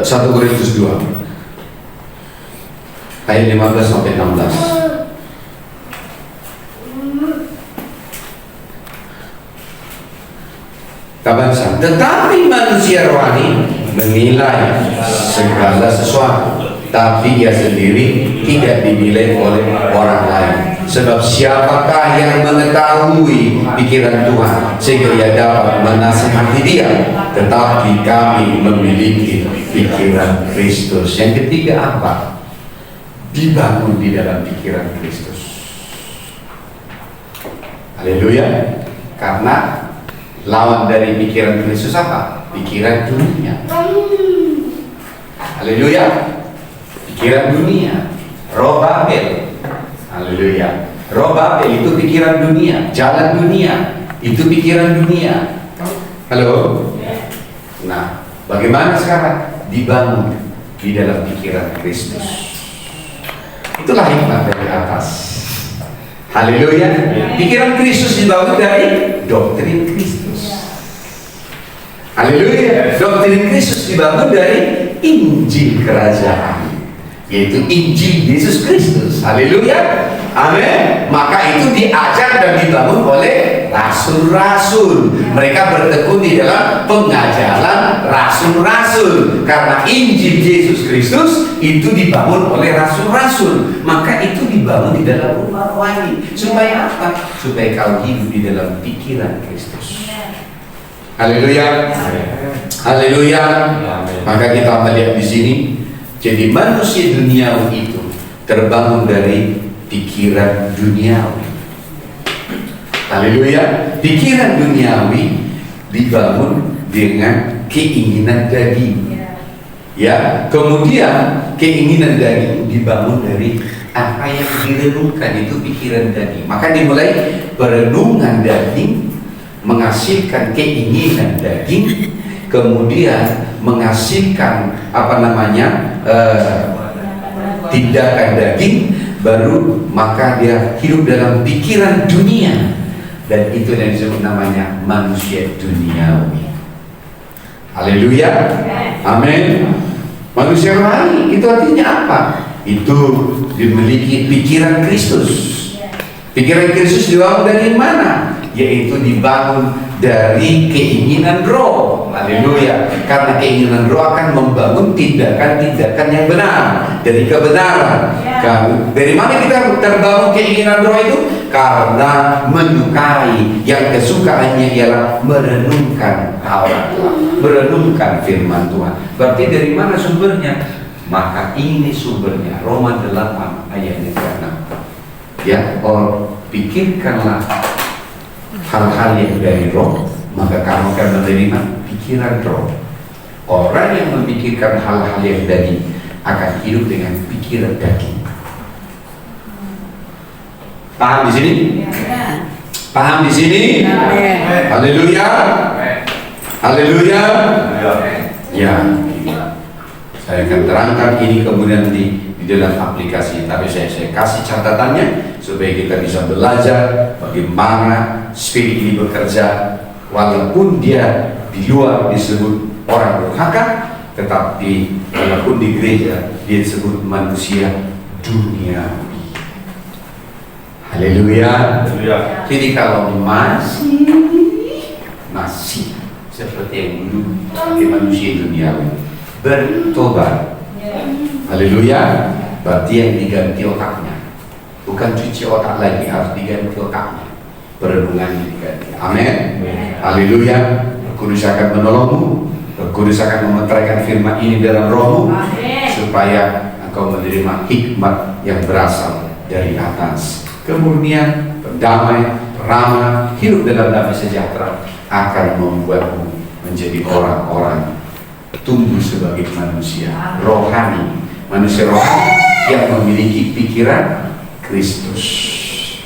Satu Korintus 2. ayat 15 sampai 16. Kabansa, tetapi manusia rohani menilai segala sesuatu, tapi ia sendiri tidak dinilai oleh orang lain. Sebab siapakah yang mengetahui pikiran Tuhan sehingga ia dapat menasihati dia? Tetapi kami memiliki pikiran Kristus. Yang ketiga apa? Dibangun di dalam pikiran Kristus. Haleluya. Karena lawan dari pikiran Kristus apa? Pikiran dunia. Haleluya. Pikiran dunia, roh Babel. Haleluya. Roh Babel itu pikiran dunia, jalan dunia, itu pikiran dunia. Halo. Nah, bagaimana sekarang? Dibangun di dalam pikiran Kristus. Itulah hikmat dari atas. Haleluya. Pikiran Kristus dibangun dari doktrin Kristus. Haleluya. Doktrin Kristus dibangun dari Injil Kerajaan, yaitu Injil Yesus Kristus. Haleluya. Amin. Maka itu diajar dan dibangun oleh rasul-rasul. Mereka bertekun di dalam pengajaran rasul-rasul. Karena Injil Yesus Kristus itu dibangun oleh rasul-rasul. Maka itu dibangun di dalam rumah rohani. Supaya apa? Supaya kau hidup di dalam pikiran Kristus. Haleluya. Haleluya. Maka kita melihat di sini, jadi manusia duniawi itu terbangun dari pikiran duniawi. Haleluya. Pikiran duniawi dibangun dengan keinginan daging. Ya, kemudian keinginan daging dibangun dari apa yang direnungkan, itu pikiran daging. Maka dimulai perenungan daging menghasilkan keinginan daging, kemudian menghasilkan tindakan daging, baru maka dia hidup dalam pikiran dunia, dan itu yang disebut namanya manusia duniawi. Haleluya. Amin. Manusia rohani itu artinya apa? Itu dimiliki pikiran Kristus. Pikiran Kristus dibangun dari mana? Yaitu dibangun dari keinginan roh. Haleluya. Karena keinginan roh akan membangun tindakan-tindakan yang benar, dari kebenaran. Dari mana kita terbangun keinginan roh itu? Karena menyukai, yang kesukaannya ialah merenungkan Taurat Tuhan, merenungkan firman Tuhan. Berarti dari mana sumbernya? Maka ini sumbernya, Roma 8 ayat 6. Ya, pikirkanlah hal-hal yang dari roh, maka kamu akan menerima pikiran roh. Orang yang memikirkan hal-hal yang daging akan hidup dengan pikiran daging. Paham di sini? Paham di sini? Haleluya. Haleluya. Ya. Saya akan terangkan ini kemudian di dalam aplikasi, tapi saya kasih catatannya supaya kita bisa belajar bagaimana spirit ini bekerja. Walaupun dia di luar disebut orang durhaka, tetapi walaupun di gereja dia disebut manusia duniawi. Haleluya. Jadi kalau masih seperti yang dulu sebagai manusia duniawi, bertobat, haleluya, berarti yang diganti otaknya, bukan cuci otak lagi, harus diganti otaknya, perenungannya diganti. Amin. Haleluya. Roh Kudus akan menolongmu, Roh Kudus akan memeteraikan firman ini dalam rohmu, supaya engkau menerima hikmat yang berasal dari atas. Kemurnian, damai, ramah, hidup dalam damai sejahtera akan membuatmu menjadi orang-orang tumbuh sebagai manusia rohani, manusia rohani yang memiliki pikiran Kristus.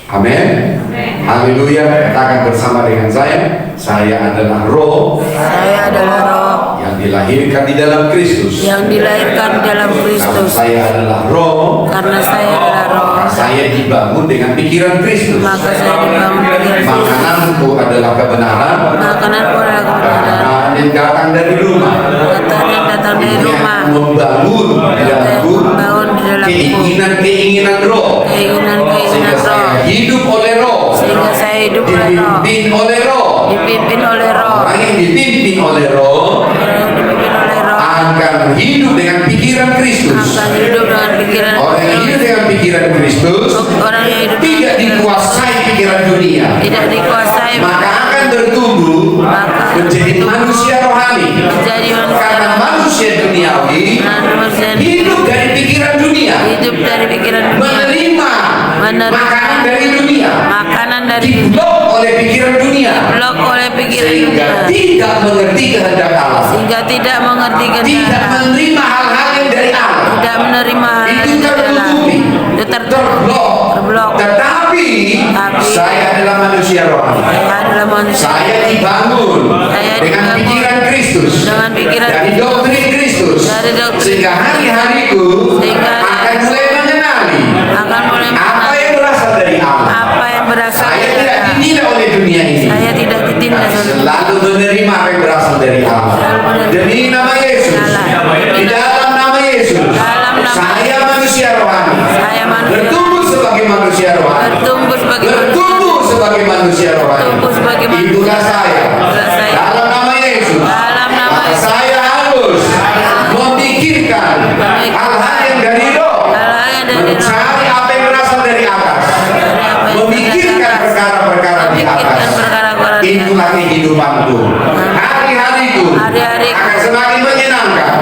Amin. Haleluya. Katakan bersama dengan saya adalah roh. Saya adalah roh Yang dilahirkan di dalam Kristus. yang dilahirkan di dalam Karena Kristus. saya adalah roh. Karena saya adalah roh, Maka saya dibangun dengan pikiran Kristus. maka saya dibangun pikiran Kristus. Makananku adalah kebenaran. Makananku adalah kebenaran. Makanan yang datang dari rumah. Kata yang datang dari rumah, Yang membangun di dalamku membangun di dalamku keinginan keinginan roh. Sehingga saya hidup oleh roh. Sehingga saya hidup oleh roh. Dipimpin oleh roh. Dipimpin oleh roh. Orang yang dipimpin oleh roh Dipimpin oleh roh. akan hidup dengan pikiran Kristus. Akan hidup dengan pikiran Orang yang hidup dengan pikiran Kristus Orang yang hidup tidak dikuasai pikiran dunia, tidak dikuasai, maka akan bertumbuh menjadi manusia rohani. menjadi manusia Karena manusia duniawi hidup dari pikiran dunia, hidup dari pikiran dunia, menerima makanan dari dunia, makanan dari diblok oleh pikiran dunia, blok oleh pikiran sehingga dunia, tidak mengerti kehendak Allah, sehingga tidak mengerti tidak kehendak, menerima hal-hal yang dari Allah. tidak menerima hal Itu yang dari Allah. tertutupi, Itu terblok. terblok. Tetapi saya adalah manusia rohani. Saya adalah manusia. Saya dibangun Saya dengan dibangun pikiran Kristus, dengan pikiran dari Kristus, doktrin Kristus, dari doktrin sehingga hari-hariku Sehingga akan mulai mengenali akan mulai apa yang berasal dari Allah. apa yang berasal Saya dari tidak Allah. dinilai oleh dunia ini. Saya tidak ditindas oleh Selalu menerima apa yang berasal dari Allah. Demi nama Yesus, di dalam nama Yesus, Dalam nama saya manusia rohani. Saya manusia. Bertumbuh sebagai manusia rohani. Bertumbuh sebagai Bertumbuh sebagai manusia rohani. Bertumbuh sebagai manusia. Itulah saya. Itulah saya. Dalam nama Yesus. Dalam nama Maka Yesus. saya harus memikirkan hal-hal yang dari roh. Hal-hal yang dari roh. Mencari apa yang berasal dari atas. apa yang Memikirkan dari atas. perkara-perkara di Memikirkan atas. perkara-perkara di Itulah atas. kehidupanku. Hari-hariku Hari-hariku akan semakin menyenangkan.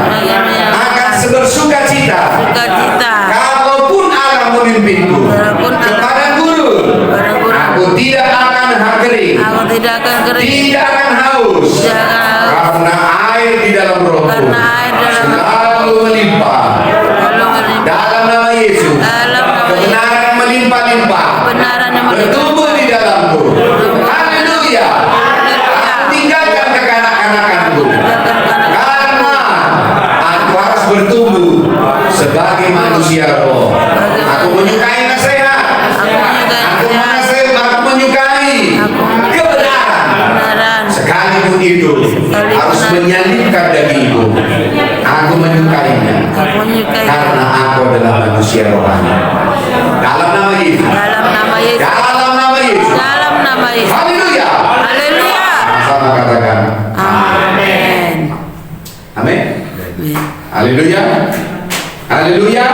Akan bersuka cita. Sukacita. Kalaupun Allah memimpinku Walaupun Allah- kepada guru, Kepada guru. aku tidak akan kering, Aku tidak akan kering, tidak akan haus, Tidak akan haus. karena air di dalam rohku Karena air dalam selalu melimpah. lalu melimpah. Dalam nama Yesus, Dalam nama kebenaran melimpah-limpah, Kebenaran yang melimpah. bertumbuh di dalamku. Haleluya. Aku tinggalkan kekanak-kanakanku, karena aku harus bertumbuh sebagai manusia roh. Aku menyukai nasihat. Aku menyukai kebenaran. Kebenaran. Sekalipun itu harus menyalibkan dagingku, aku menyukainya. Aku menyukai. Karena aku adalah manusia rohani. Dalam nama Yesus. Dalam nama Yesus. Dalam nama Yesus. Dalam nama Yesus. Haleluya. Haleluya. Sama katakan. Amin. Amin. Haleluya. Haleluya.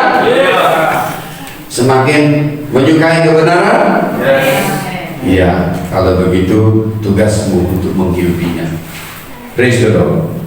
Semakin menyukai kebenaran. Iya. Kalau begitu tugasmu untuk menghidupinya. Praise the Lord.